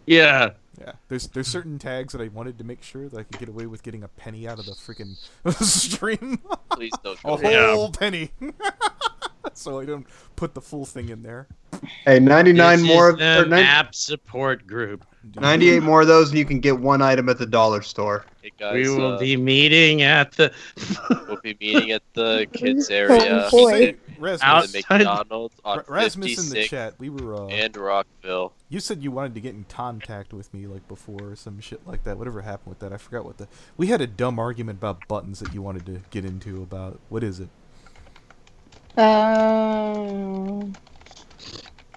Yeah. Yeah, there's certain tags that I wanted to make sure that I could get away with getting a penny out of the freaking stream. Please don't A go. whole penny. So I don't put the full thing in there. Hey, 99 This more, is the or 90 map support group. 98 more of those, and you can get one item at the dollar store. Hey guys, We will be meeting at the we'll be meeting at the kids area. Boy. Say, Rasmus, The Outside- McDonald's on Rasmus in the 56 chat, we were and Rockville. you said you wanted to get in contact with me like before or some shit like that. Whatever happened with that, I forgot what we had a dumb argument about buttons that you wanted to get into about. What is it?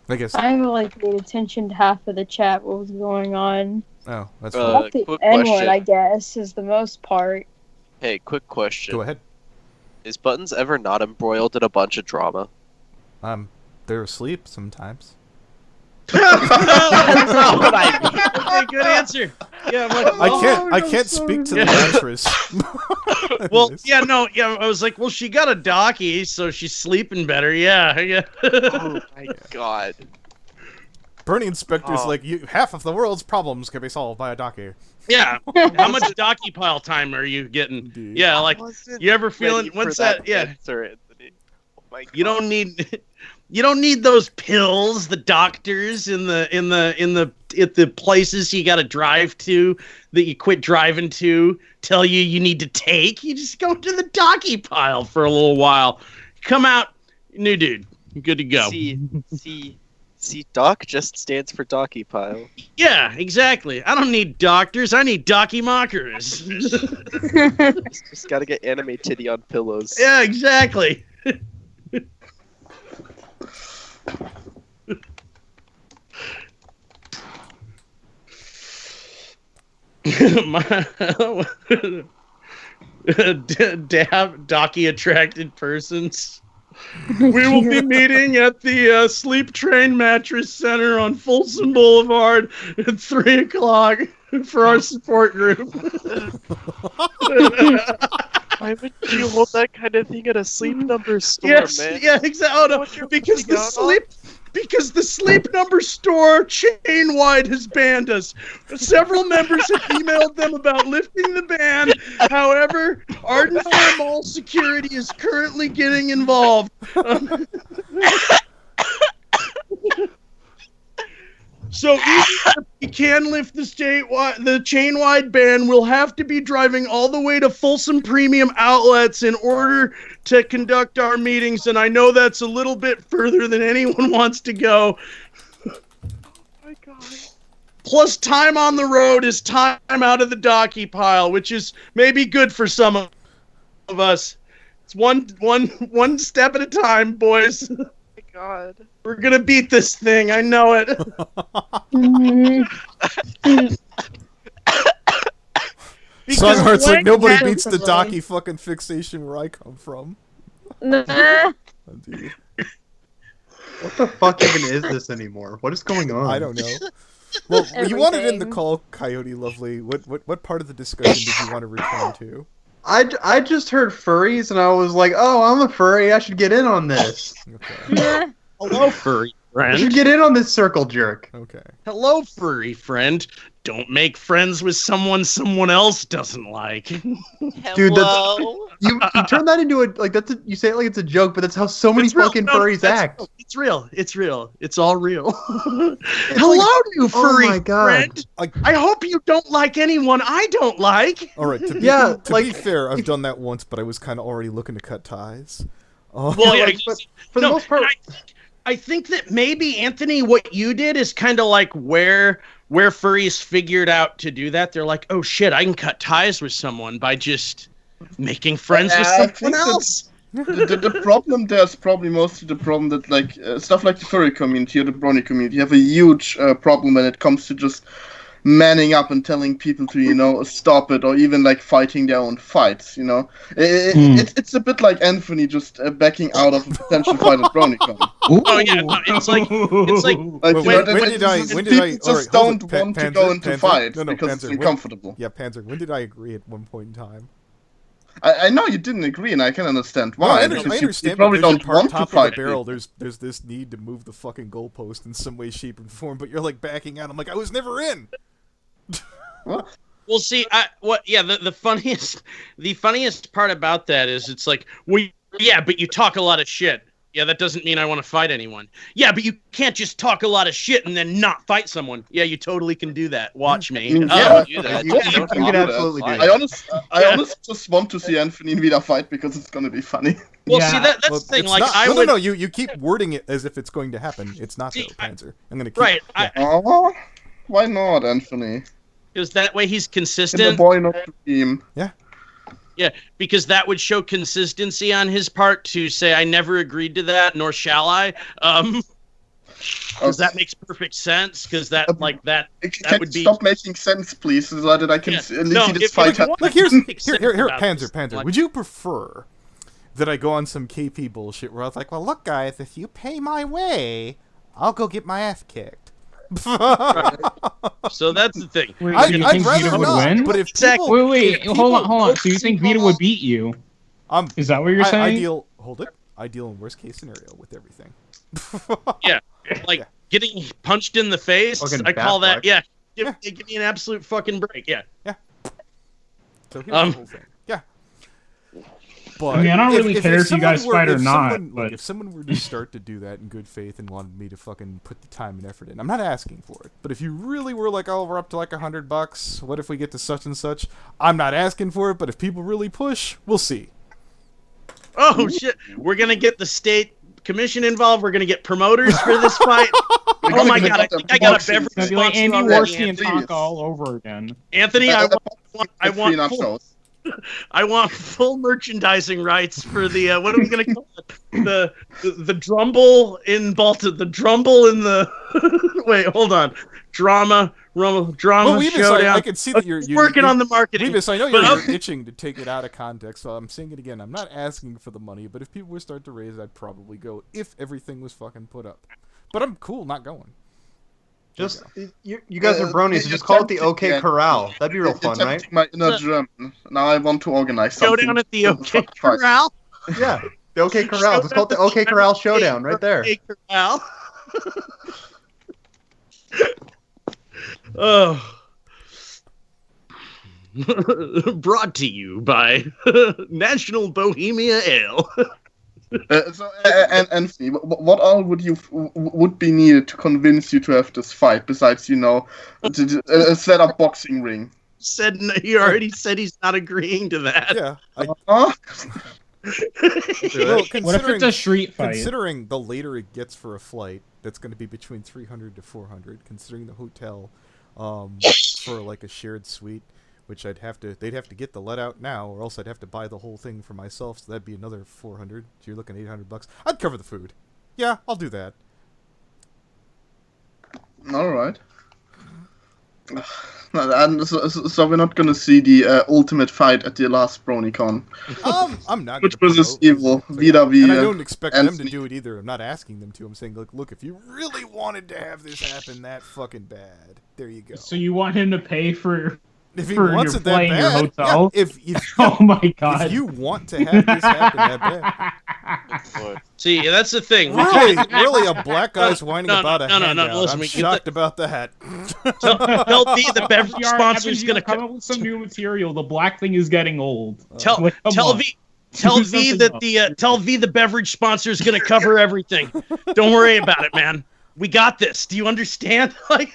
I guess. I haven't like paid attention to half of the chat. What was going on? Oh, that's Uh, fine. Not the quick N-word, question. I guess, is the most part. Hey, quick question. Go ahead. Is Buttons ever not embroiled in a bunch of drama? They're asleep sometimes. That's not what I mean. Okay, good answer. Yeah, I'm like, I can't speak to the mattress. well, Anyways. yeah, no, yeah. I was like, well, she got a docky, so she's sleeping better. Yeah. Oh my god. Bernie Inspector's Oh. like, half of the world's problems can be solved by a docky. Yeah. How much docky pile time are you getting? Indeed. Yeah, like you ever feeling Ready when's for that? Yeah. answer, Anthony. Oh my god. You don't need those pills, the doctors in the places you got to drive to that you quit driving to tell you need to take. You just go to the docky pile for a little while. Come out, new dude. You're good to go. See, Doc just stands for Docky Pile. Yeah, exactly. I don't need doctors. I need docky mockers. Just gotta get anime titty on pillows. Yeah, exactly. Docky attracted persons. We will be meeting at the Sleep Train Mattress Center on Folsom Boulevard at 3 o'clock for our support group. Why would you hold that kind of thing at a sleep number store, Yes, man? yeah, exactly. Oh, no, What you're because the putting out sleep number store chain wide has banned us. Several members have emailed them about lifting the ban. However, Arden Fair Mall security is currently getting involved. So even if we can lift the chain-wide ban, we'll have to be driving all the way to Folsom Premium Outlets in order to conduct our meetings, and I know that's a little bit further than anyone wants to go. Oh my god. Plus, time on the road is time out of the docky pile, which is maybe good for some of us. It's one step at a time, boys. Oh my god. We're gonna beat this thing. I know it. Songheart's like, nobody Yeah. beats the docky fucking fixation where I come from. Nah. Oh, dude. What the fuck even is this anymore? What is going on? I don't know. Well, you wanted in the Everything. call, Coyote Lovely. What part of the discussion did you want to return to? I just heard furries and I was like, oh, I'm a furry. I should get in on this. Okay. Hello, furry I should friend. get in on this circle jerk. Okay. Hello, furry friend. Don't make friends with someone else doesn't like. Dude, you turn that into you say it like it's a joke, but that's how so many It's real. fucking No, furries that's act. real. It's real. It's real. It's all real. Like- Hello, you furry oh my God. friend. I hope you don't like anyone I don't like. All right. To be fair, I've done that once, but I was kind of already looking to cut ties. Well, yeah, but for the most part, I think that maybe Anthony, what you did is kind of like where furries figured out to do that. They're like, oh shit, I can cut ties with someone by just making friends with someone else. The problem there is probably mostly the problem that stuff like the furry community or the Brony community have a huge problem when it comes to just manning up and telling people to stop it, or even like fighting their own fights. It's a bit like Anthony just backing out of a potential fight at BronyCon. Oh yeah, no, it's like when did I just don't want to go into fights because it's uncomfortable. Panzer, when did I agree at one point in time? I know you didn't agree, and I can understand why. No, I understand. You probably don't want to fight. Barrel, there's this need to move the fucking goalpost in some way, shape, and form, but you're like backing out. I'm like, I was never in. What? Well, see, the funniest part about that is it's like, well, yeah, but you talk a lot of shit. Yeah, that doesn't mean I want to fight anyone. Yeah, but you can't just talk a lot of shit and then not fight someone. Yeah, you totally can do that. Watch me. You can absolutely do that. I honestly just want to see Anthony and Vida fight because it's gonna be funny. Well, see, that's the thing. Like, no, you keep wording it as if it's going to happen. It's not, though, Panzer. I'm gonna keep... Right. Yeah. Why not, Anthony? Because that way he's And consistent. the boy not the team. Yeah. Yeah, because that would show consistency on his part to say, I never agreed to that, nor shall I. Because that makes perfect sense. Because that would be... Stop making sense, please, so that I can at least see this fight happen. Look, here, Panzer. Would you prefer that I go on some KP bullshit where I was like, well, look, guys, if you pay my way, I'll go get my ass kicked. So that's the thing. Wait, I'd think rather Vita would not, win? but if Exactly. people... Wait, hold on. So you think Vita would beat you? Is that what you're saying? I deal in worst case scenario with everything. Yeah, getting punched in the face. Fucking I call that. backflip. Yeah, give me an absolute fucking break. Yeah. So here's the whole thing. Yeah. But I mean, I don't really care if you guys fight or not. But if someone were to start to do that in good faith and wanted me to fucking put the time and effort in, I'm not asking for it. But if you really were like, oh, we're up to like $100, what if we get to such and such? I'm not asking for it, but if people really push, we'll see. Oh shit! We're gonna get the state commission involved. We're gonna get promoters for this fight. Oh my god! I think I got a beverage it's gonna be like sponsor Andy already, Worski and Anthony. Tonka all over again. Anthony, I want Free full merchandising rights for the what are we gonna call it? The drumble in Balta. The drumble in the wait. Hold on. Drama Weebus, showdown. I can see that you're working on the marketing. Weebus, I know you're itching to take it out of context, so I'm saying it again. I'm not asking for the money, but if people would start to raise, I'd probably go if everything was fucking put up. But I'm cool not going. Just you guys are bronies, so just call it the OK Corral. That'd be real fun, right? My inner German. Now I want to organize something. Showdown at the OK Corral. Yeah, the OK Corral. Just call it the OK Corral Showdown right there. OK Corral. Oh. Brought to you by National Bohemia Ale. Anthony, what all would be needed to convince you to have this fight besides, a set up boxing ring? He already said he's not agreeing to that. Yeah. Well, what if it's a street fight? Considering the later it gets for a flight, that's going to be between 300 to 400. Considering the hotel, for like a shared suite, which they'd have to get the let out now, or else I'd have to buy the whole thing for myself. So that'd be another 400. So you're looking at $800. I'd cover the food. Yeah, I'll do that. All right. So we're not gonna see the ultimate fight at the last BronyCon. I'm not. Which gonna versus promote evil, it. Like, VW, and I don't expect them to Anthony. do it either. I'm not asking them to. I'm saying, look, if you really wanted to have this happen that fucking bad, there you go. So you want him to pay for If he for wants your it that play in your bad, hotel? yeah, if Oh my god! if you want to have this happen that bad, See, that's the thing. really, a black guy's whining no, about a no, handout. listen, I'm we get shocked about that. Tell V the beverage sponsor's gonna come up with some new material. The black thing is getting old. tell Like, come tell on. V. Tell V that tell V the beverage sponsor is gonna cover everything. Don't worry about it, man. We got this. Do you understand? Like,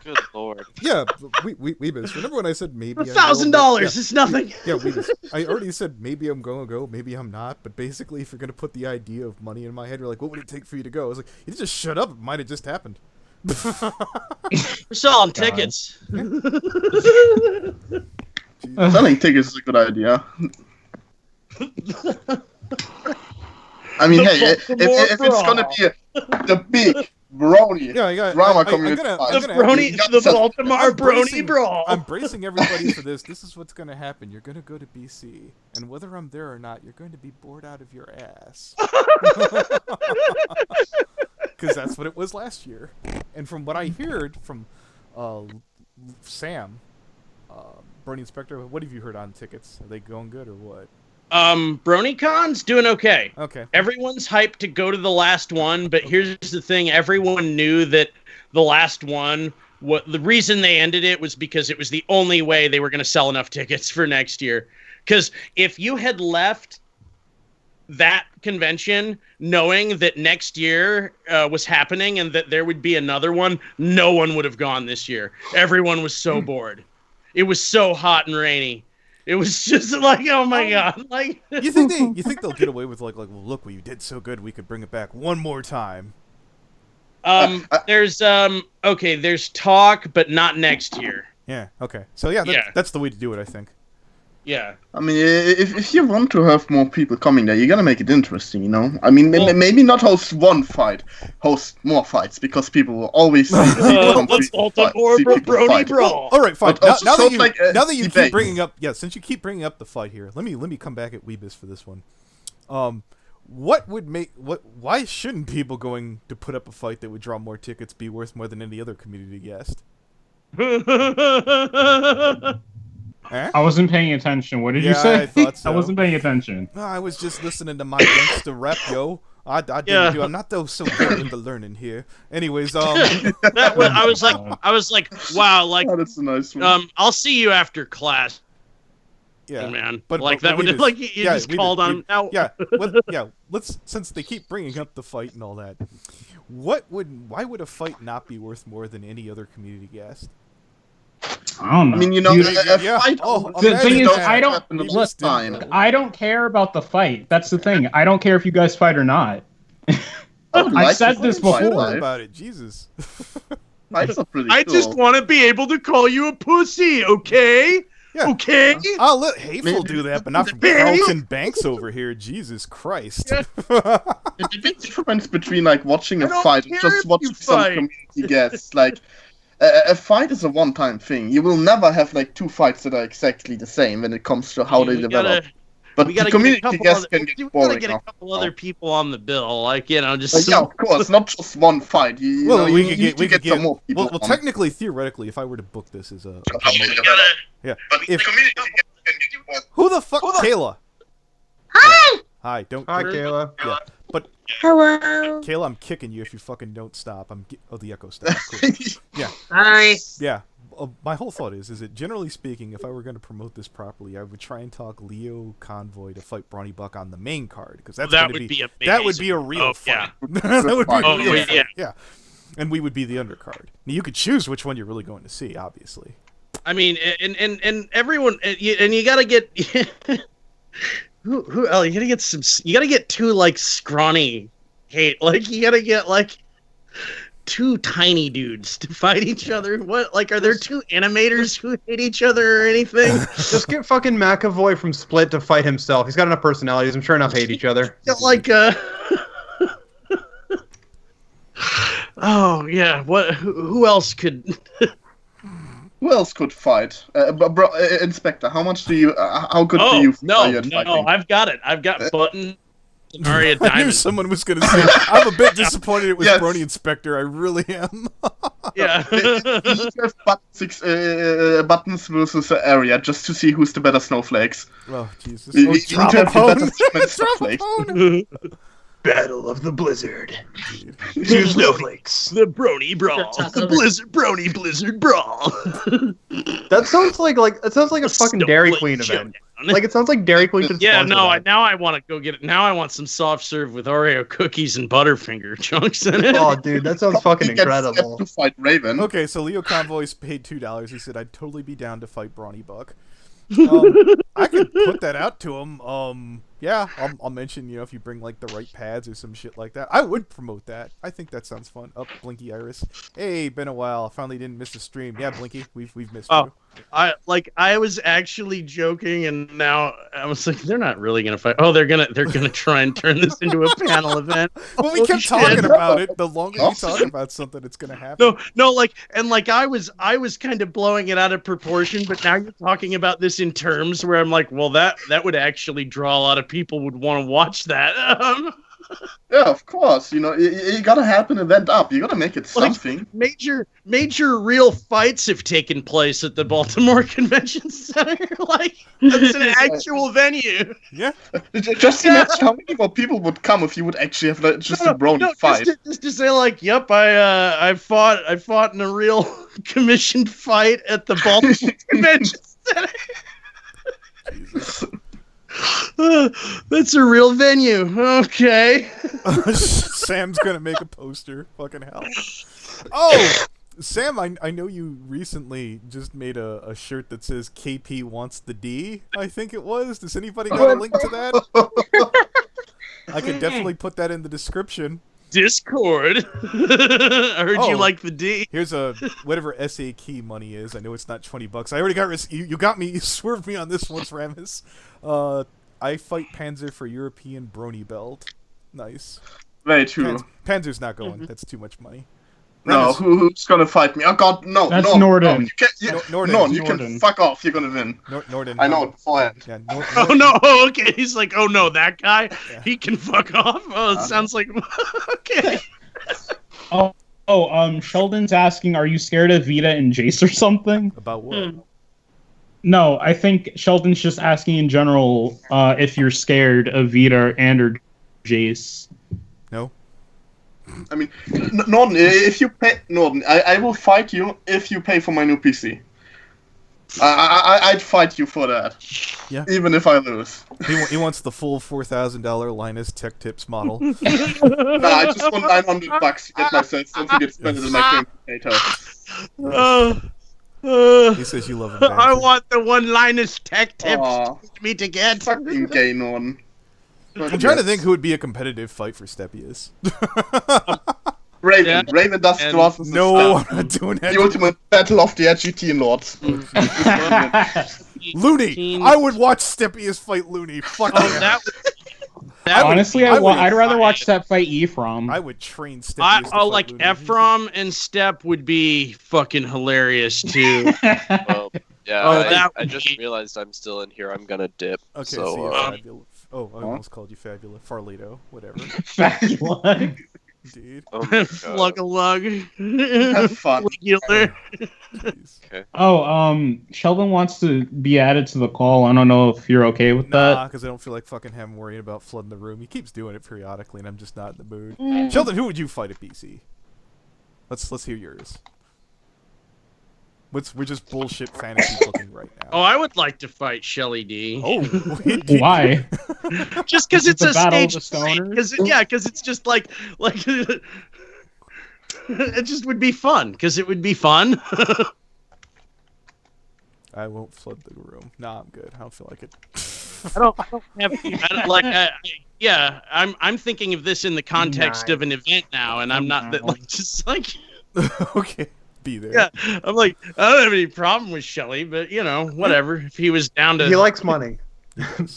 Good lord. Yeah, we missed. Remember when I said maybe $1,000 is nothing. Yeah, we missed. I already said maybe I'm going to go, maybe I'm not. But basically, if you're going to put the idea of money in my head, you're like, what would it take for you to go? I was like, you just shut up. It might have just happened. We're selling tickets. Selling tickets is a good idea. I mean, hey, if it's gonna be the big Brony drama community, The Baltimore Brony brawl. I'm bracing everybody for this. This is what's going to happen. You're going to go to BC, and whether I'm there or not, you're going to be bored out of your ass. Because that's what it was last year. And from what I heard from Sam, Brony Inspector, what have you heard on tickets? Are they going good or what? BronyCon's doing okay. Okay. Everyone's hyped to go to the last one, but here's the thing: everyone knew that the last one, the reason they ended it was because it was the only way they were going to sell enough tickets for next year. Because if you had left that convention knowing that next year was happening and that there would be another one, no one would have gone this year. Everyone was so bored. It was so hot and rainy. It was just like, oh my god! Like, you think they'll get away with like, well, look, we did so good, we could bring it back one more time. There's talk, but not next year. Yeah. Okay. So that's the way to do it, I think. Yeah. I mean, if you want to have more people coming there, you gotta make it interesting, you know? I mean, maybe not host one fight, host more fights, because people will always see Brony brawl. All right, fine. Now that you debate. keep bringing up, since you keep bringing up the fight here, let me come back at Weebus for this one. Why shouldn't people going to put up a fight that would draw more tickets be worth more than any other community guest? I wasn't paying attention. What did you say? I thought so. I wasn't paying attention. No, I was just listening to my gangster rap, yo. I didn't do. I'm not so good in the learning here. Anyways, I was like, wow, like, that's a nice one. I'll see you after class. Yeah, man. But that would like you just called on him now. Let's, since they keep bringing up the fight and all that, why would a fight not be worth more than any other community guest? I don't know. I mean, you know, the thing is, I don't care about the fight. That's the thing. I don't care if you guys fight or not. I've said this before. About it, Jesus. I just want to be able to call you a pussy, okay? Yeah. Okay. I'll let Hateful do that, but not from Carlton Banks over here. Jesus Christ. The big difference between like watching a fight and just watching some community guests, like a fight is a one-time thing. You will never have like two fights that are exactly the same when it comes to how they develop. But the community guests can get boring. We gotta get a couple other people on the bill, like, you know, just. Yeah, of course, not just one fight. We could get some more people. Well, technically, theoretically, if I were to book this as a yeah, who the fuck, Kayla? Hi. Hi, don't. Hi, Kayla. Yeah, but. Hello. Kayla, I'm kicking you if you fucking don't stop. The echo stopped. Cool. Yeah. Hi. Yeah. My whole thought is that generally speaking, if I were going to promote this properly, I would try and talk Leo Convoy to fight Brony Buck on the main card, because that would be a real fight. That would be a real fight. Yeah. And we would be the undercard. Now, you could choose which one you're really going to see, obviously. I mean, and everyone, and you gotta get who else? You gotta get two like scrawny hate, like you gotta get like two tiny dudes to fight each other. What, like, are there two animators who hate each other or anything? Just get fucking McAvoy from Split to fight himself. He's got enough personalities. I'm sure enough hate each other. Like Oh yeah, what? Who else could? Who else could fight? Inspector, how much do you? How good do you? No, you no, I've got it. I've got Button. Aria I Diamond. knew someone was going to say, I'm a bit disappointed it was Yes. Brony Inspector. I really am. Yeah. You have buttons versus area just to see who's the better snowflakes. Oh, Jesus. You Oh, need to have the better snowflakes. Battle of the Blizzard. Two snowflakes. The Brony Brawl. The Blizzard Blizzard Brawl. That sounds like a fucking Dairy Queen event. Like it sounds like Dairy Queen could Yeah, sponsor no, that. now I want to go get it. Now I want some soft serve with Oreo cookies and Butterfinger chunks in it. Oh, dude, that sounds fucking He gets incredible. to fight Raven. Okay, so Leo Convoy's paid $2. He said, I'd totally be down to fight Brawny Buck. I could put that out to him. Yeah, I'll mention, if you bring, like, the right pads or some shit like that. I would promote that. I think that sounds fun. Blinky Iris. Hey, been a while. Finally didn't miss a stream. Yeah, Blinky, we've missed you. I was actually joking, and now I was like, they're not really gonna fight. Oh, they're gonna try and turn this into a panel event. Well, we kept talking about it. The longer we talk about something, it's gonna happen. No, I was kind of blowing it out of proportion, but now you're talking about this in terms where I'm like, well, that would actually draw a lot of people would want to watch that. Yeah, of course. You gotta have an event up. You gotta make it something. Major real fights have taken place at the Baltimore Convention Center. Like, that's an actual venue. Yeah. Just imagine how many more people would come if you would actually have a Brony fight. Just to say, like, yep, I fought in a real commissioned fight at the Baltimore Convention Center. That's a real venue. Okay. Sam's gonna make a poster. Fucking hell. Oh, Sam, I know you recently just made a shirt that says KP wants the D, I think it was. Does anybody got a link to that? I could definitely put that in the description. Discord. I heard you like the D. Here's whatever SA key money is. I know it's not $20. I already got you got me. You swerved me on this once, Ramus. I fight Panzer for European Brony belt. Nice. Very true. Panzer's not going. That's too much money. No, who's gonna fight me? Oh God, no! That's no, Norden. No, Norden, you can fuck off. You're gonna win. Norden. I know it beforehand. Yeah, Oh no! Oh, okay. He's like, oh no, that guy. Yeah. He can fuck off. Oh, it sounds like okay. Sheldon's asking, are you scared of Vita and Jace or something? About what? No, I think Sheldon's just asking in general if you're scared of Vita or Jace. No. I mean, Norden, if you pay... Norden, I will fight you if you pay for my new PC. I'd fight you for that. Yeah. Even if I lose. He wants the full $4,000 Linus Tech Tips model. Nah, I just want $900 to get myself something to get spent in my current potato. He says you love him. I want the one Linus Tech Tips me to get. Fucking gay, Norden. I'm trying to think who would be a competitive fight for Steppius. Raven. Yeah. Raven does draft. No, I'm not doing that. The ultimate battle of the Argentine lords. Looney! I would watch Steppius fight Looney. Fuck yeah. Honestly, I'd rather watch that fight Ephraim. I would train Steppius. Like Looney. Ephraim and Step would be fucking hilarious too. Well, yeah, I just realized I'm still in here. I'm gonna dip. Okay, so fabulous. Oh, I almost called you fabulous. Farlado, whatever. Fabulous. Dude. Oh Lug-a-lug. Have fun. Okay. Sheldon wants to be added to the call. I don't know if you're okay with that. Nah, because I don't feel like fucking him worrying about flooding the room. He keeps doing it periodically, and I'm just not in the mood. Sheldon, who would you fight at BC? Let's hear yours. We're just bullshit fantasy booking right now. Oh, I would like to fight Shelly D. Oh, why? Just because it's a stage. Because it's just like it just would be fun. Because it would be fun. I won't flood the room. Nah, I'm good. I don't feel like it. I'm thinking of this in the context of an event now, and I'm not just like. Okay. Be there. Yeah, I'm like, I don't have any problem with Shelly, but whatever. If he was down to, he likes money.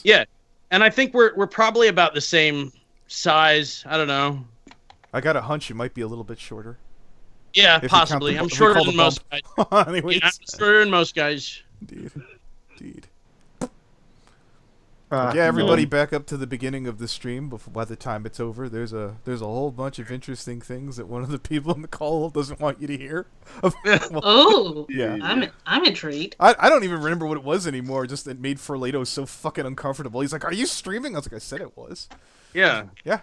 Yeah, and I think we're probably about the same size. I don't know. I got a hunch you might be a little bit shorter. Yeah, If possibly. you count I'm the, shorter than most guys. Anyways. Yeah, I'm shorter than most guys. Indeed. Yeah, everybody back up to the beginning of the stream. By the time it's over, there's a whole bunch of interesting things that one of the people in the call doesn't want you to hear. Yeah, I'm intrigued. I don't even remember what it was anymore. Just it made Farlado so fucking uncomfortable. He's like, "Are you streaming?" I was like, "I said it was." Yeah. Yeah.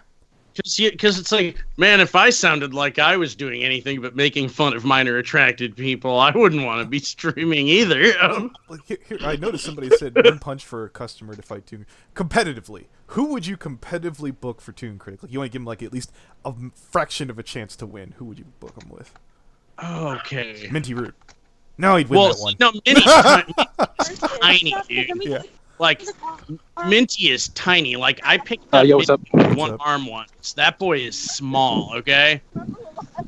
Because it's like, man, if I sounded like I was doing anything but making fun of minor attracted people, I wouldn't want to be streaming either. Here, I noticed somebody said one punch for a customer to fight Toon competitively. Who would you competitively book for Toon Critic? Like, you want to give him like at least a fraction of a chance to win. Who would you book him with? Okay. Minty Root. No, he'd win that one. No, Minty's tiny, dude. Yeah. Like, Minty is tiny. Like, I picked up yo, what's up? with one arm once. That boy is small, okay?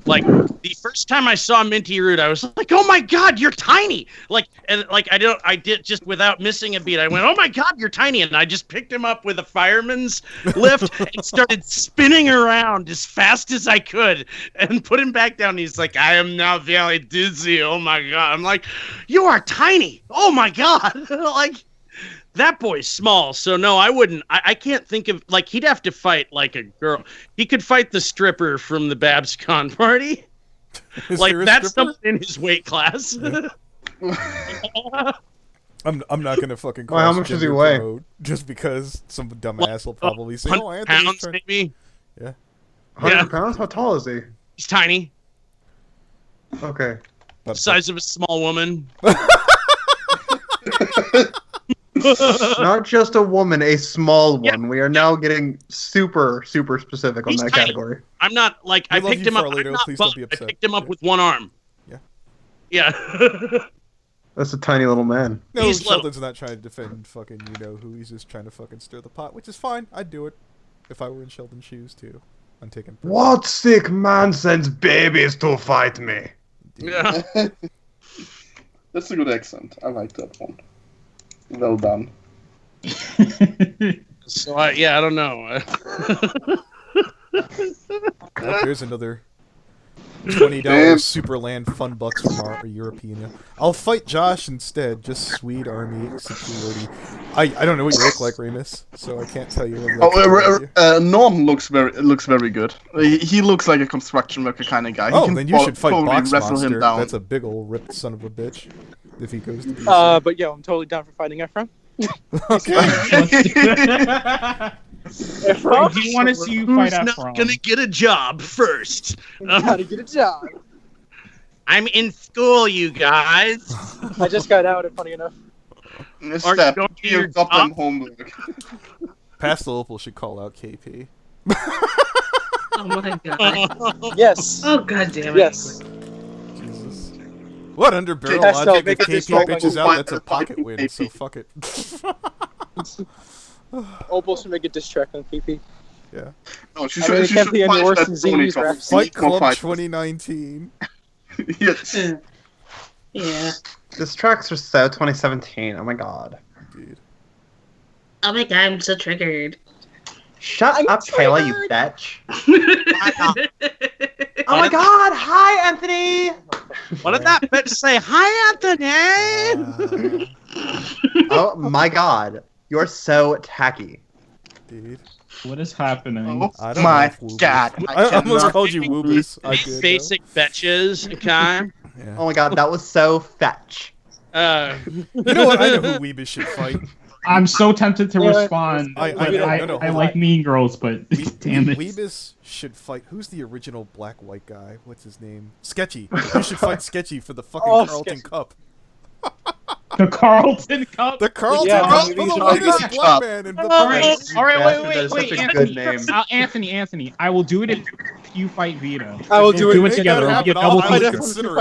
Like, the first time I saw Minty Root, I was like, oh my god, you're tiny! Like, and like, I did just without missing a beat, I went, oh my god, you're tiny! And I just picked him up with a fireman's lift and started spinning around as fast as I could and put him back down. He's like, I am now very dizzy, oh my god. I'm like, you are tiny! Oh my god! Like, that boy's small, so no, I wouldn't. I can't think of, like, he'd have to fight like a girl. He could fight the stripper from the BabsCon party. Like, that's someone in his weight class. Yeah. I'm not gonna fucking. Well, how much does he weigh? Just because some dumbass will probably say, "Oh, Anthony's pounds, maybe." Yeah. 100 pounds? How tall is he? He's tiny. Okay. Size of a small woman. Not just a woman, a small one. We are now getting super specific on that category. I'm not, like, I picked him up. I'm not buff. I picked him up with one arm. Yeah. Yeah. That's a tiny little man. No, he's Sheldon's not trying to defend fucking you-know-who. He's just trying to fucking stir the pot, which is fine. I'd do it if I were in Sheldon's shoes, too. I'm taking... What sick man sends babies to fight me? Yeah. That's a good accent. I like that one. Well done. So, yeah, I don't know. Oh, there's another $20 Superland fun bucks from our European. I'll fight Josh instead. Just sweet army superiority. I don't know what you look like, Remus, so I can't tell you. Norm looks very good. He looks like a construction worker kind of guy. Oh, then you should fight Box Monster. That's a big ol' ripped son of a bitch. If he goes to be but yo, I'm totally down for fighting Ephraim. Ephraim, do you want to see you fight Ephraim? Who's not gonna get a job first? Gotta get a job. I'm in school, you guys. I just got out, funny enough. Step, you've got them homework. Pastel Opal should call out KP. Oh my god. Yes. Oh god damn it. Yes. Jesus. What under barrel logic if KP bitches out, that's a pocket win, so fuck it. Opal should make a diss track on KP. Yeah. No, she should fight that Fight Club 2019. Yes. Yeah. This track's for so 2017. Oh my god. Dude. Oh my god, I'm so triggered. Shut up, Kayla, you bitch. Oh my god, hi, Anthony! What did that bitch say? Hi, Anthony! Oh my god, you're so tacky. Dude. What is happening? Oh my god. I almost called you Woobus. Basic bitches, okay? Yeah. Oh my god, that was so fetch. You know what? I know who Weebus should fight. I'm so tempted to respond. I like Mean Girls, but damn it. Weebus should fight. Who's the original black-white guy? What's his name? Sketchy. You should fight Sketchy for the fucking Carlton Cup. The Carlton Cup? The Carlton Cup for the whitest black man in the Alright, wait, Anthony, I will do it if you fight Vito. I will do it together. We'll get double consider.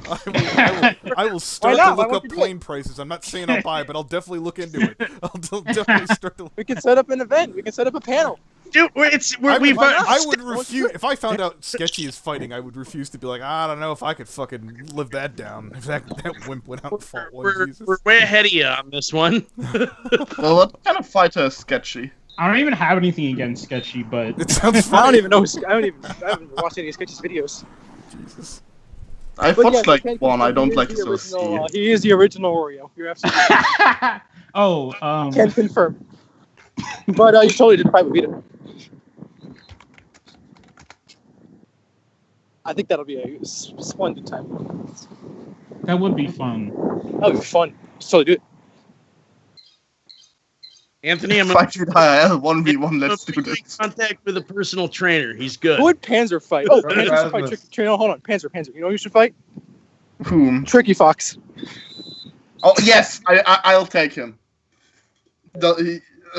I will start to look up plane prices. I'm not saying I'll buy, but I'll definitely look into it. I'll definitely start to look. We can set up an event. We can set up a panel. Dude, I would refuse if I found out Sketchy is fighting. I would refuse to be like, I don't know if I could fucking live that down. If that wimp went out and fought one. We're way ahead of you on this one. Well, what kind of fighter is Sketchy? I don't even have anything against Sketchy, but it sounds I don't even know. I haven't watched any of Sketchy's videos. Jesus. I've But watched yeah, like Ken one. I confirmed don't he like is the associate. original. He is the original Oreo. You're absolutely right. Can confirm. But you totally did fight with Vita. I think that'll be a splendid time. That would be fun. That would be fun. So do it. Anthony, I'm Fight with IRL 1v1. Let's do this. contact with a personal trainer. He's good. Who would Panzer fight? Oh, Panzer should fight Tricky. No, hold on. Panzer. You know who you should fight? Whom? Tricky Fox. Oh yes, I'll take him.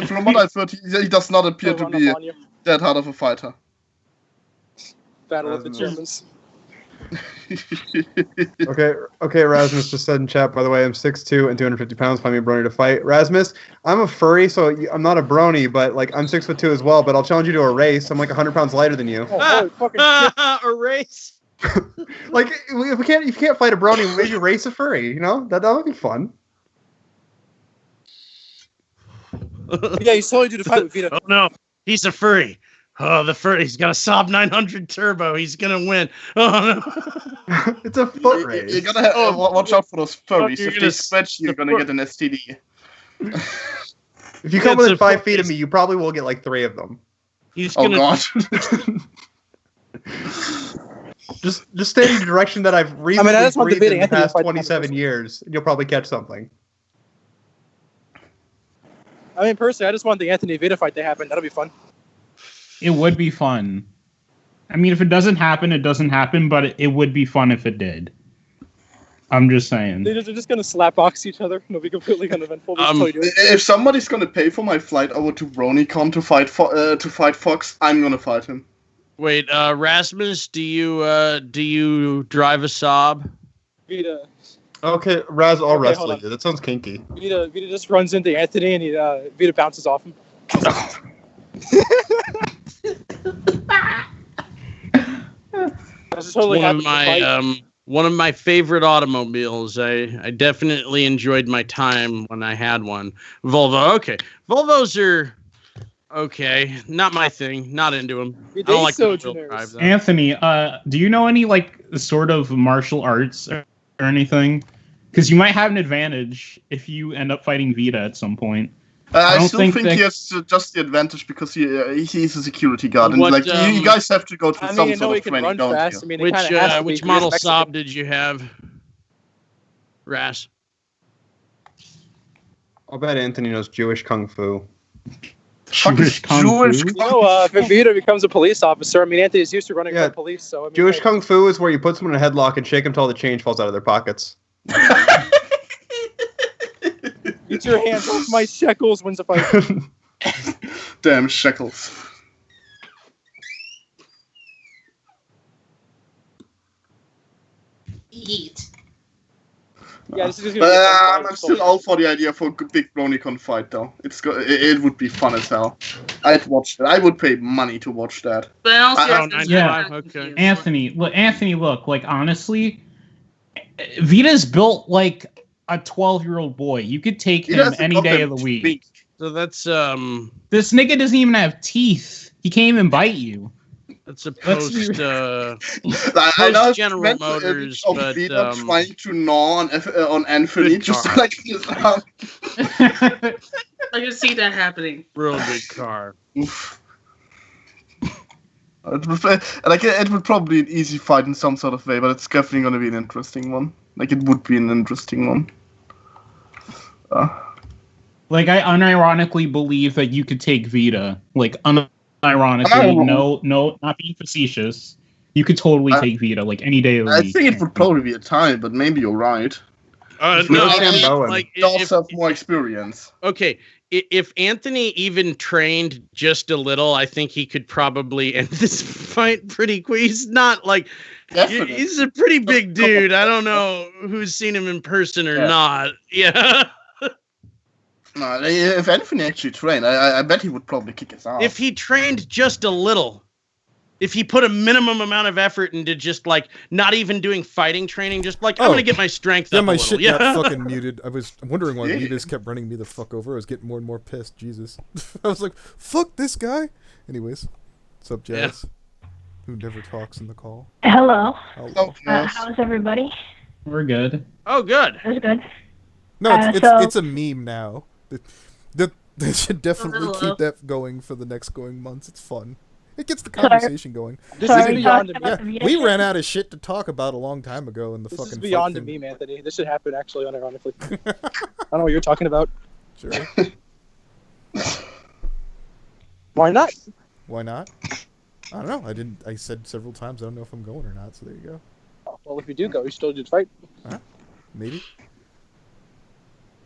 From what I've heard, he does not appear to be that hard of a fighter. Battle of the Germans. Okay, Rasmus just said in chat, by the way, I'm 6'2" and 250 pounds. Find me a Brony to fight. Rasmus, I'm a furry, so I'm not a Brony, but like I'm 6'2" as well, but I'll challenge you to a race. I'm like 100 pounds lighter than you. A race? Like, if you can't fight a Brony, maybe race a furry, you know? That would be fun. Yeah, he's totally due to fight with Vita. Oh no, he's a furry. Oh, the furry. He's got a Saab 900 turbo. He's gonna win. Oh no. It's a foot race. You gotta watch out for those furries. If they scratch you, you're gonna get an STD. If you come within 5 feet of me, you probably will get like 3 of them. God. Just stay in the direction that I've reasonably I just want breathed in the Anthony past fight 27 years, and you'll probably catch something. I mean, personally, I just want the Anthony Vita fight to happen. That'll be fun. It would be fun. I mean, if it doesn't happen, it doesn't happen, but it would be fun if it did. I'm just saying. They're just gonna slap box each other. It'll be completely uneventful. Totally do it. If somebody's gonna pay for my flight over to BronyCon to fight Fox, I'm gonna fight him. Wait, Rasmus, do you drive a Saab? Vita. Okay, Raz, I'll Okay, wrestle hold on. you. That sounds kinky. Vita just runs into Anthony and Vita bounces off him. That's totally one of my favorite automobiles. I definitely enjoyed my time when I had one. Volvo. Okay, Volvos are okay. Not my thing. Not into them. I don't like so the wheel drive, though. Anthony, do you know any like sort of martial arts or anything? Because you might have an advantage if you end up fighting Vita at some point. I still think he has just the advantage because he's a security guard, and you guys have to go through some sort of training, don't fast. you? Which model Saab did you have, Ras? I'll bet Anthony knows Jewish Kung Fu. Jewish Kung Fu? If Vita becomes a police officer, I mean, Anthony's used to running for police, so I mean, Jewish Kung Fu is where you put someone in a headlock and shake them till the change falls out of their pockets. Get your hands off my shekels wins a fight. Damn shekels. Eat. Yeah, this is just gonna be a fun I'm still all for the idea for a big BronyCon fight, though. It would be fun as hell. I'd watch that. I would pay money to watch that. But also, okay. Anthony, look, like honestly, Vita's built like a 12-year-old boy. You could take him any day of the week. So that's This nigga doesn't even have teeth. He can't even bite you. That's a post General Motors, but trying to gnaw on Anthony just like his arm. I can see that happening. Real good car. It would probably be an easy fight in some sort of way, but it's definitely going to be an interesting one. Like, it would be an interesting one. Like, I unironically believe that you could take Vita. Like, unironically, no, not being facetious. You could totally take Vita, like, any day of the week. I think it would probably be a tie, but maybe you're right. He does have more experience. Okay, if Anthony even trained just a little, I think he could probably end this fight pretty quick. He's not like... Definitely. He's a pretty big dude. I don't know who's seen him in person or not. Yeah. No, if Anthony actually trained, I bet he would probably kick his ass. If he trained just a little, if he put a minimum amount of effort into just like not even doing fighting training, just like I'm gonna get my strength up. My a shit little. got fucking muted. I was wondering why Mutas kept running me the fuck over. I was getting more and more pissed. Jesus, I was like, fuck this guy. Anyways, what's up, Jazz? who never talks in the call. Hello. Hello. How's everybody? We're good. Oh, good. That's good. No, it's so- it's a meme now. They should definitely keep that going for the next going months. It's fun. It gets the conversation going. This is beyond a meme. Yeah, we ran out of shit to talk about a long time ago in the This fucking is beyond a thing. meme, Anthony. This should happen actually unironically. I don't know what you're talking about. Sure. Why not? Why not? I don't know. I said several times I don't know if I'm going or not, so there you go. Well, if you do go, you still do the fight. Maybe.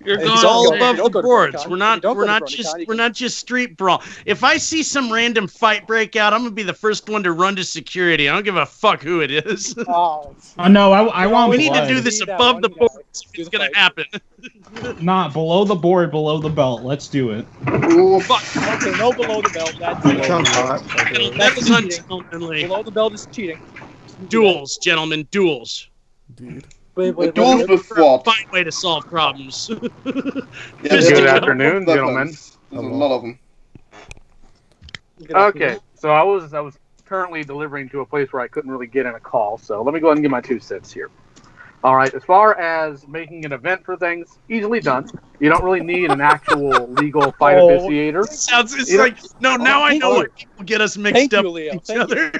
You're Hey, going don't all go- above don't the go to boards. BronyCon. We're not Don't go we're to not BronyCon. just You we're can- not just street brawl. If I see some random fight break out, I'm gonna be the first one to run to security. I don't give a fuck who it is. Oh, No, I want We need to blood. do this Need that above the one guy. boards. if It's gonna happen. Not below the board, below the belt. Let's do it. Fuck. Okay, no below the belt. That's Sounds hot. That is cheating. ungentlemanly. Below the belt is cheating. Duels, gentlemen, duels. Dude. Wait, Duels with what? Fine way to solve problems. Yeah, Good there's a lot of afternoon, weapons. gentlemen. There's a lot of them. Okay, so I was currently delivering to a place where I couldn't really get in a call, so let me go ahead and give my 2 cents here. All right, as far as making an event for things, easily done. You don't really need an actual legal fight officiator. It's like, no, now I know what people get us mixed up with each other.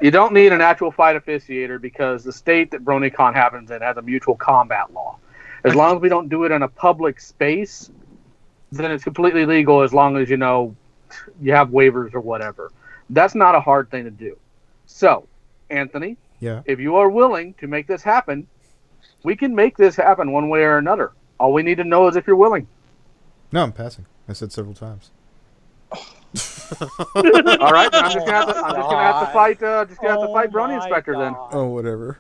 You don't need an actual fight officiator because the state that BronyCon happens in has a mutual combat law. As long as we don't do it in a public space, then it's completely legal as long as, you have waivers or whatever. That's not a hard thing to do. So, Anthony, if you are willing to make this happen, we can make this happen one way or another. All we need to know is if you're willing. No, I'm passing. I said several times. All right, then I'm just gonna have to fight Brony Inspector then. Oh, whatever.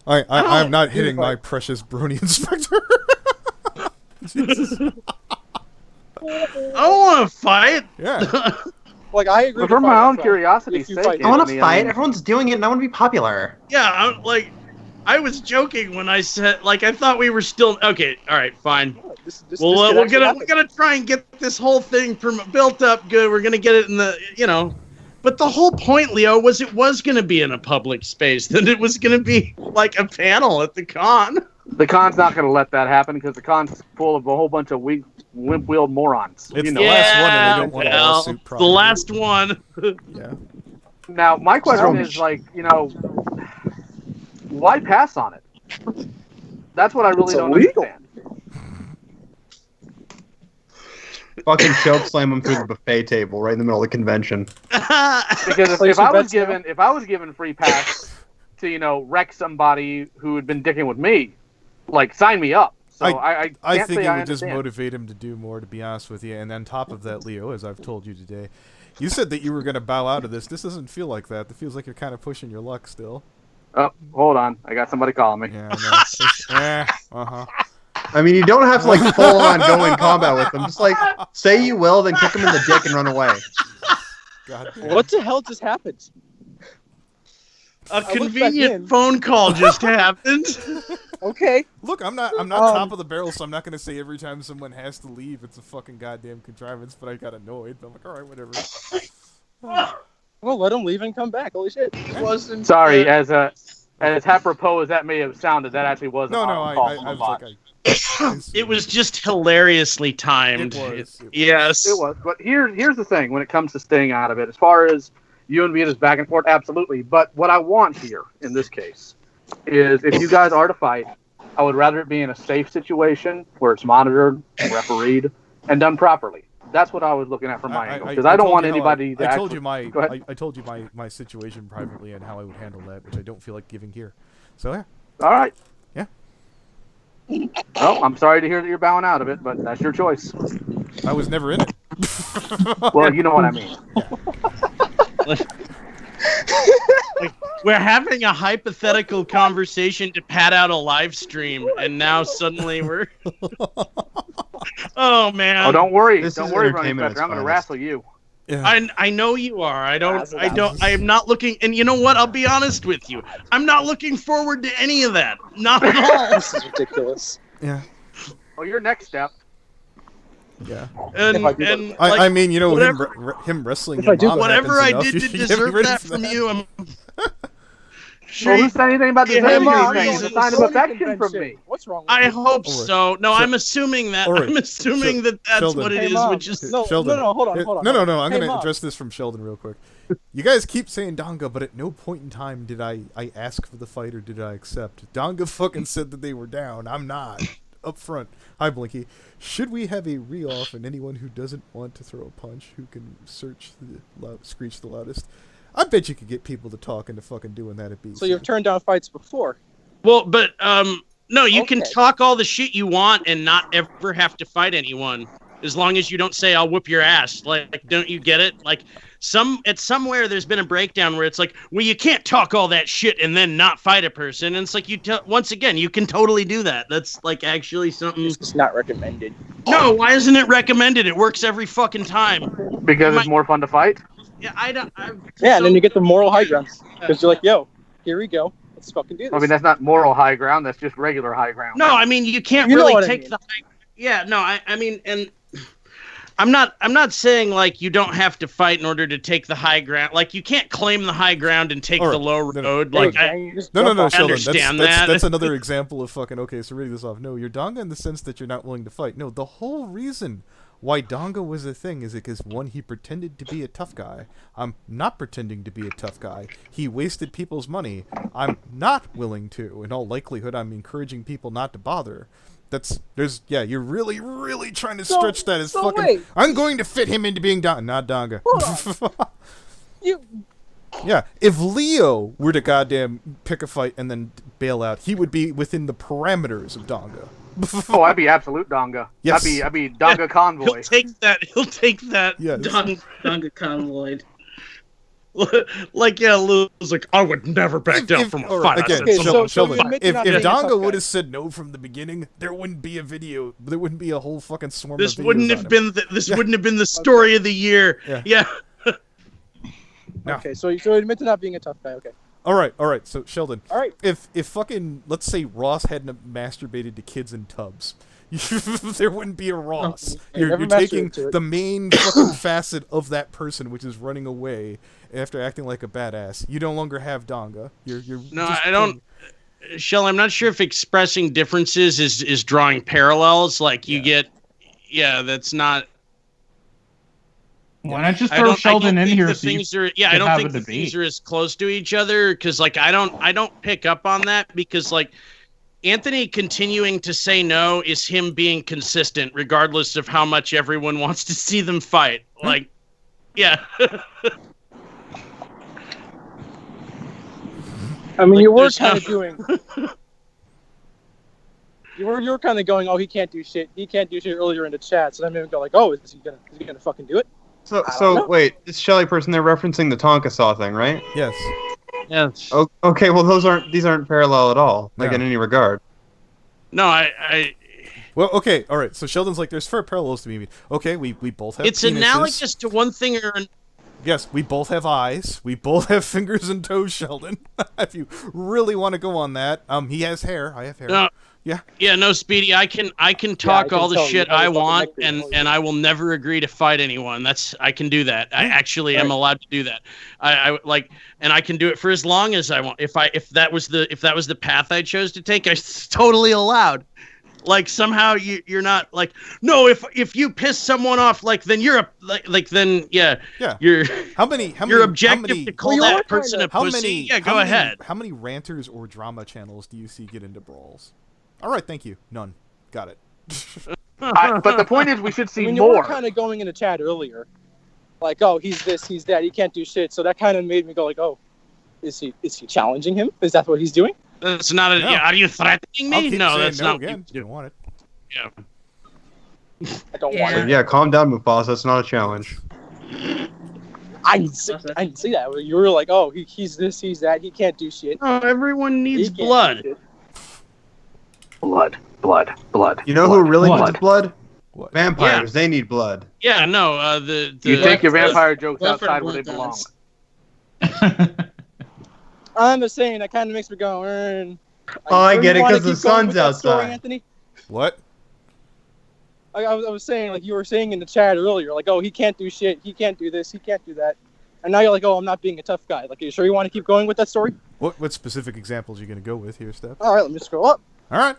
I'm not hitting my precious Brony Inspector. Jesus. I want to fight. Yeah. Like, I agree. But for my own curiosity's sake, I want to fight. Everyone's doing it, and I want to be popular. Yeah, I was joking when I said, I thought we were still okay. All right, fine. We're gonna try and get this whole thing built up good. We're gonna get it in the, But the whole point, Leo, was it was gonna be in a public space. Then it was gonna be like a panel at the con. The con's not gonna let that happen because the con's full of a whole bunch of wimp-wheeled morons. It's the last one, and they don't want a lawsuit. The last one. Yeah. Now, my question is, why pass on it? That's what I really don't understand. Fucking choke slam him through the buffet table right in the middle of the convention. Because if I was given free pass to wreck somebody who had been dicking with me, sign me up. So I think it would just motivate him to do more, to be honest with you. And on top of that, Leo, as I've told you today, you said that you were going to bow out of this. This doesn't feel like that. It feels like you're kind of pushing your luck still. Oh, hold on. I got somebody calling me. Yeah, I know. I mean, you don't have to full on go in combat with them. Just say you will, then kick him in the dick and run away. God damn. What the hell just happened? A convenient phone call just happened. Okay. Look, I'm not top of the barrel, so I'm not going to say every time someone has to leave, it's a fucking goddamn contrivance. But I got annoyed. I'm like, all right, whatever. Well, let him leave and come back. Holy shit! It wasn't. Sorry, as apropos as that may have sounded, that actually wasn't. No, I was it was just hilariously timed. It was. Yes. It was. But here's the thing: when it comes to staying out of it, as far as you and Vita's back and forth, absolutely. But what I want here, in this case, is if you guys are to fight, I would rather it be in a safe situation where it's monitored, refereed, and done properly. That's what I was looking at from my angle, because I don't want anybody to I told you my situation privately and how I would handle that, which I don't feel like giving here. So, yeah. All right. Yeah. Well, I'm sorry to hear that you're bowing out of it, but that's your choice. I was never in it. Well, you know what I mean. We're having a hypothetical conversation to pad out a live stream, and now suddenly we're... Oh, man. Oh, don't worry. This Don't is worry, Brony entertainment Inspector. I'm going to finest. wrestle you. Yeah. I know you are. I am not looking, and you know what? I'll be honest with you. I'm not looking forward to any of that. Not at all. This is ridiculous. Yeah. Well, your next step Yeah. I mean, you know, him wrestling your mom whatever I enough, did to deserve that from you, I'm Sure, who said anything about deserving anything? It's a sign of affection from me. What's wrong with I you? hope so. No, I'm assuming that. I'm assuming that that's Sheldon. what it is, Mom. which is Sheldon. No, hold on. No. I'm Hey, going to Mom. address this from Sheldon real quick. You guys keep saying Donga, but at no point in time did I ask for the fight or did I accept. Donga fucking said that they were down. I'm not. Up front. Hi, Blinky. Should we have a re-off and anyone who doesn't want to throw a punch who can screech the loudest? I bet you could get people to talk into fucking doing that at BC. So you've turned down fights before. Well, but no, you can talk all the shit you want and not ever have to fight anyone, as long as you don't say I'll whoop your ass. Like don't you get it? Like somewhere there's been a breakdown where it's like, well, you can't talk all that shit and then not fight a person. And it's like once again, you can totally do that. That's like actually something. It's not recommended. No, why isn't it recommended? It works every fucking time. Because it's more fun to fight. Yeah, and then you get the moral high ground because you're like, yo, here we go. Let's fucking do this. I mean, that's not moral high ground. That's just regular high ground. No, I mean, you can't really take the high. Yeah, no, I mean, and I'm not saying like you don't have to fight in order to take the high ground. Like you can't claim the high ground and take the low road. No, Like no, I Sheldon. understand That's another example of fucking. Okay, so reading this off. No, you're Donga in the sense that you're not willing to fight. No, the whole reason why Donga was a thing is because, one, he pretended to be a tough guy. I'm not pretending to be a tough guy. He wasted people's money. I'm not willing to. In all likelihood, I'm encouraging people not to bother. You're really, really trying to stretch that as fucking. Wait. I'm going to fit him into being not Donga. Yeah, if Leo were to goddamn pick a fight and then bail out, he would be within the parameters of Donga. Oh, I'd be absolute Donga. Yes. I'd be Donga convoy. He'll take that. Yes. Donga convoy. Lou's like, I would never back down from a fight. Again, Sheldon, if Donga would have said no from the beginning, there wouldn't be a video. There wouldn't be a whole fucking swarm of videos. This wouldn't have been the story of the year. Yeah. Okay, so you admit to not being a tough guy. Okay. All right. So Sheldon. All right. If fucking, let's say Ross hadn't masturbated to kids in tubs, there wouldn't be a Ross. You're taking the main fucking facet of that person, which is running away after acting like a badass. You no longer have Donga. I don't. Shell, I'm not sure if expressing differences is drawing parallels. Like you get, that's not. Why not just throw Sheldon in here? I don't think the things are as close to each other because, like, I don't pick up on that because, like, Anthony continuing to say no is him being consistent, regardless of how much everyone wants to see them fight. Like, yeah. I mean, you were kind of doing. You were kind of going, oh, he can't do shit. He can't do shit earlier in the chat. So then maybe go like, oh, is he gonna fucking do it? So wait, this Shelly person, they're referencing the Tonka Saw thing, right? Yes. Yes. Okay, well these aren't parallel at all, like in any regard. No, I Well, okay, all right. So Sheldon's like, there's fair parallels to me. Okay, we both have. It's penises. Analogous to one thing or another. Yes, we both have eyes. We both have fingers and toes, Sheldon. If you really want to go on that, he has hair. I have hair. No. Yeah. Yeah, no, Speedy. I can talk all the shit I want, and I will never agree to fight anyone. I can do that. I actually am allowed to do that. I like, and I can do it for as long as I want. If that was the path I chose to take, it's totally allowed. Like somehow you're not like, no, if you piss someone off, like then you're you're you're objective to call that person a pussy. Go ahead. How many ranters or drama channels do you see get into brawls? All right, thank you. None. Got it. But the point is, we should see more. You were kind of going in the chat earlier, like, oh, he's this, he's that, he can't do shit. So that kind of made me go like, oh, is he challenging him? Is that what he's doing? That's not a. No. Yeah, are you threatening me? No, that's not. Again. You don't want it. Yeah. I don't want it. Yeah, calm down, Mufasa. That's not a challenge. I didn't see that. You were like, oh, he's this, he's that, he can't do shit. Oh, everyone needs blood. Blood. You know who really needs blood? What? Vampires. Yeah. They need blood. Yeah, no. You take your vampire jokes outside where they belong. I'm just saying, that kind of makes me go, I get it, because the sun's outside. Anthony? What? I was saying, like you were saying in the chat earlier, like, oh, he can't do shit, he can't do this, he can't do that. And now you're like, oh, I'm not being a tough guy. Like, are you sure you want to keep going with that story? What specific examples are you going to go with here, Steph? All right, let me scroll up. All right.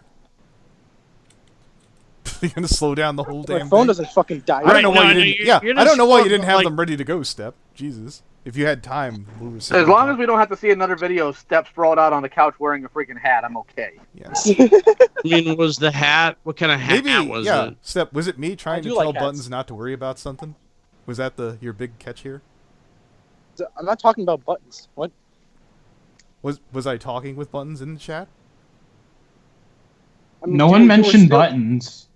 You're going to slow down the whole damn thing? My phone doesn't fucking die. I don't know why you didn't. I don't know why you didn't have them ready to go, Step. Jesus. If you had time, we were as long as we don't have to see another video of Step sprawled out on the couch wearing a freaking hat, I'm okay. Yes. I mean, was the hat? What kind of hat was it? Step, was it me trying to tell like Buttons not to worry about something? Was that your big catch here? I'm not talking about Buttons. What? Was I talking with Buttons in the chat? I mean, no one mentioned Buttons.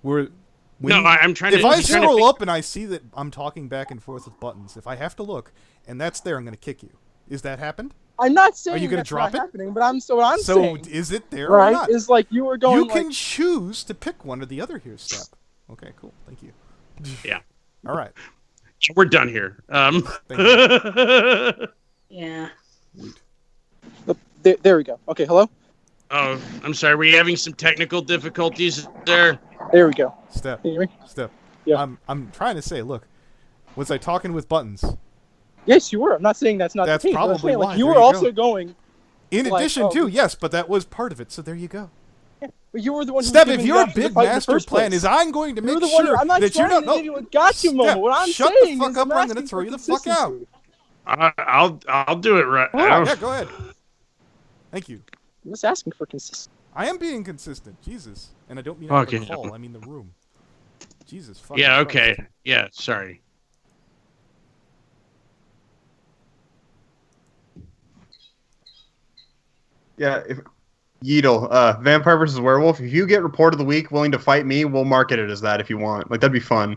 I'm trying to. If I scroll up and I see that I'm talking back and forth with Buttons, if I have to look and that's there, I'm going to kick you. Is that happened? I'm not saying are you going to drop it? Happening, but I'm saying. So is it there right? or not? Is like you were going. You can choose to pick one or the other here, Step. Okay, cool. Thank you. Yeah. All right. We're done here. Thank you. Yeah. There we go. Okay, hello? Oh, I'm sorry. Were you having some technical difficulties there? There we go. Step. Can you hear me? Step. Yeah. I'm trying to say, look, was I talking with Buttons? Yes, you were. I'm not saying that's not the case. That's probably saying, why. Like, you were also going. In addition to, yes, but that was part of it, so there you go. Yeah, but you were the one who Step, was if your big master plan is I'm going to make sure that you don't know. Got you moment. What I'm shut saying the fuck is up or I'm going to throw you the fuck out. I'll do it right. Yeah, go ahead. Thank you. I'm just asking for consistency. I am being consistent, Jesus, and I don't mean on the call. I mean the room. Jesus. Fucking yeah. Christ. Okay. Yeah. Sorry. Yeah. If Yeedle, Vampire versus Werewolf. If you get Report of the Week willing to fight me, we'll market it as that if you want. Like that'd be fun.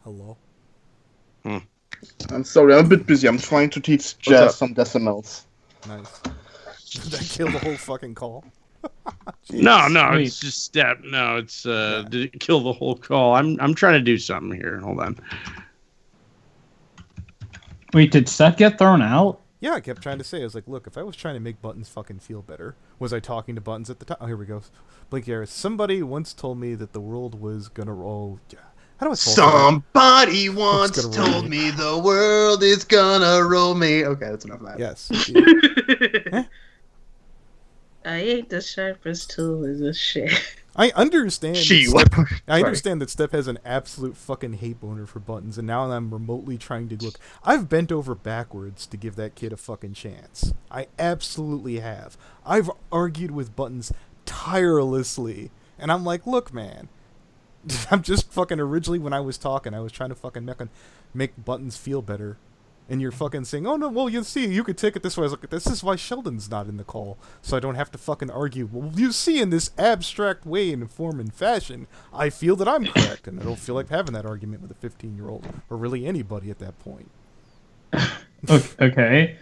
Hello? I'm sorry, I'm a bit busy. I'm trying to teach Jazz some decimals. Nice. Did that kill the whole fucking call? No, it's just Step. No, it's did it kill the whole call? I'm trying to do something here. Hold on. Wait, did Seth get thrown out? Yeah, I kept trying to say, I was like, look, if I was trying to make Buttons fucking feel better, was I talking to Buttons at the time? Oh, here we go. Blink Harris. Somebody once told me that the world was gonna roll. How do I Somebody once told me the world is gonna roll me. Okay, that's enough of that. Yes. I ain't the sharpest tool in the shed. I understand. I understand that Steph has an absolute fucking hate boner for Buttons, and now I'm remotely trying to look. I've bent over backwards to give that kid a fucking chance. I absolutely have. I've argued with Buttons tirelessly, and I'm like, look, man. I'm just fucking originally when I was talking, I was trying to fucking make Buttons feel better. And you're fucking saying, oh no, well, you see, you could take it this way. I was like, this is why Sheldon's not in the call, so I don't have to fucking argue. Well, you see, in this abstract way and form and fashion, I feel that I'm correct, and I don't feel like having that argument with a 15-year-old, or really anybody at that point. Okay.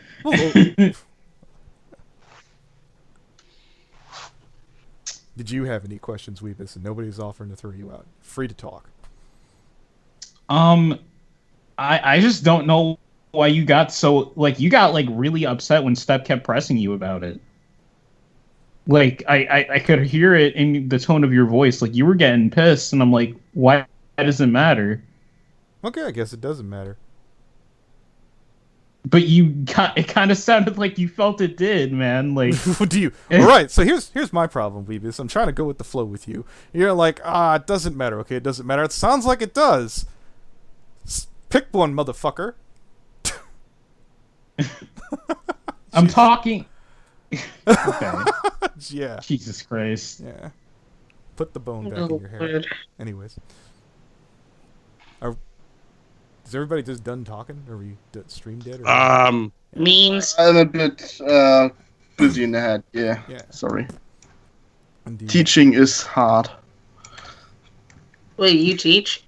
Did you have any questions, Weebus? And nobody's offering to throw you out. Free to talk. I just don't know why you got so, like, you got, like, really upset when Step kept pressing you about it. Like, I could hear it in the tone of your voice. Like, you were getting pissed, and I'm like, why does it matter? Okay, I guess it doesn't matter. But it kind of sounded like you felt it did, man. Like, do you? All right. So here's my problem, Weebus. I'm trying to go with the flow with you. You're like, it doesn't matter. Okay, it doesn't matter. It sounds like it does. Pick one, motherfucker. I'm talking. Okay. Yeah. Jesus Christ. Yeah. Put the bone back in your hair. Anyways. Is everybody just done talking? Are we stream dead? Or Memes. I'm a bit busy in the head. Yeah. Sorry. Indeed. Teaching is hard. Wait, you teach?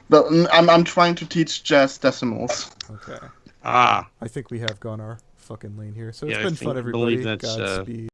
But I'm trying to teach Jazz decimals. Okay. I think we have gone our fucking lane here. So it's been fun, everybody. Godspeed.